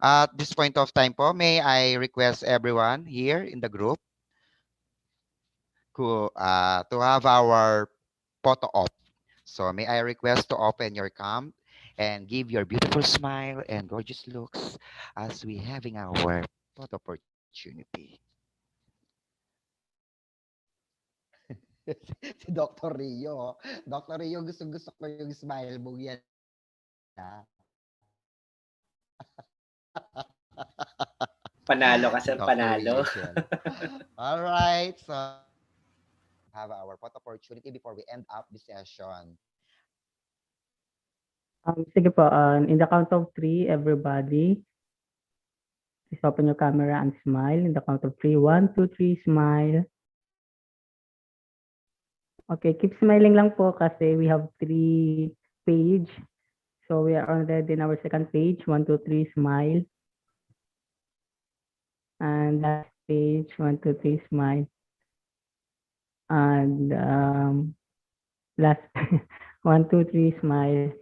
Speaker 4: At this point of time po, may I request everyone here in the group to have our photo op. So may I request to open your cam and give your beautiful smile and gorgeous looks as we having our photo opportunity. Si Dr. Rio. Dr. Rio, gusto ko yung smile mo yan.
Speaker 2: Panalo ka, sir.
Speaker 4: Dr.
Speaker 2: Panalo.
Speaker 4: Rio yan. All right. So, have our photo opportunity before we end up the session.
Speaker 8: Sige po, in the count of 3, everybody, please open your camera and smile. In the count of 3, 1, 2, 3, smile. Okay, keep smiling lang po kasi we have 3 page. So we are already in our second page. 1, 2, 3, smile. And last page, 1, 2, 3, smile. And last 1, 2, 3, smile.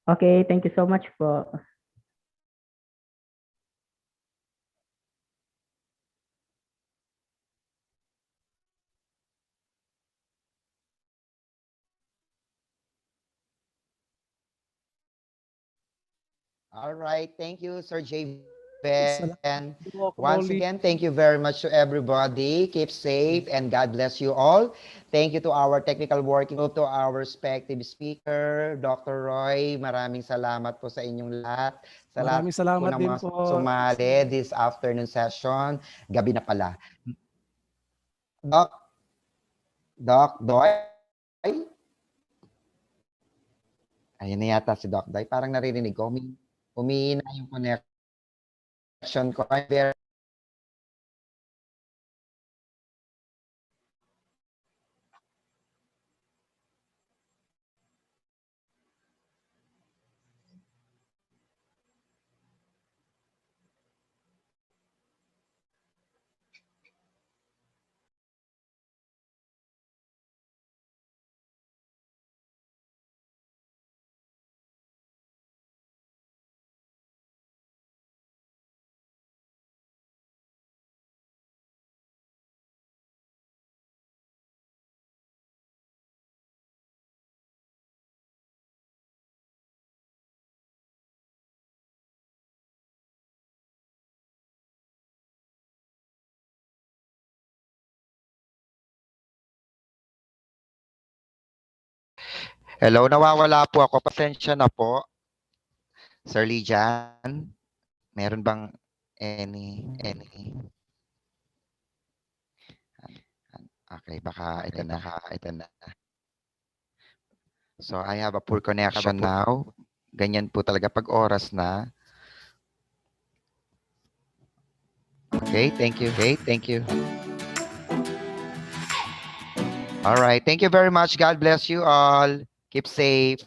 Speaker 8: Okay, thank you so much po.
Speaker 4: All right. Thank you, Sir J. Ben.
Speaker 1: Doc
Speaker 4: Once
Speaker 1: Rolly.
Speaker 4: again, thank you very much to everybody. Keep safe and God bless you all. Thank you to our technical working group, to our respective speaker, Dr. Roy. Maraming salamat po sa inyong lahat. Sa
Speaker 1: Maraming
Speaker 4: lahat
Speaker 1: salamat
Speaker 4: ng
Speaker 1: din
Speaker 4: mga
Speaker 1: po.
Speaker 4: sumali this afternoon session. Gabi na pala. Doc Doy? Ayun na yata si Doc Doy. Parang naririnig ko. Humihina yung connection ko. Hello, nawawala po ako. Pasensya na po. Sir Lijan, meron bang any? Okay, baka ito na. So I have a poor connection now. Ganyan po talaga pag oras na. Okay, thank you. All right, thank you very much. God bless you all. Keep safe.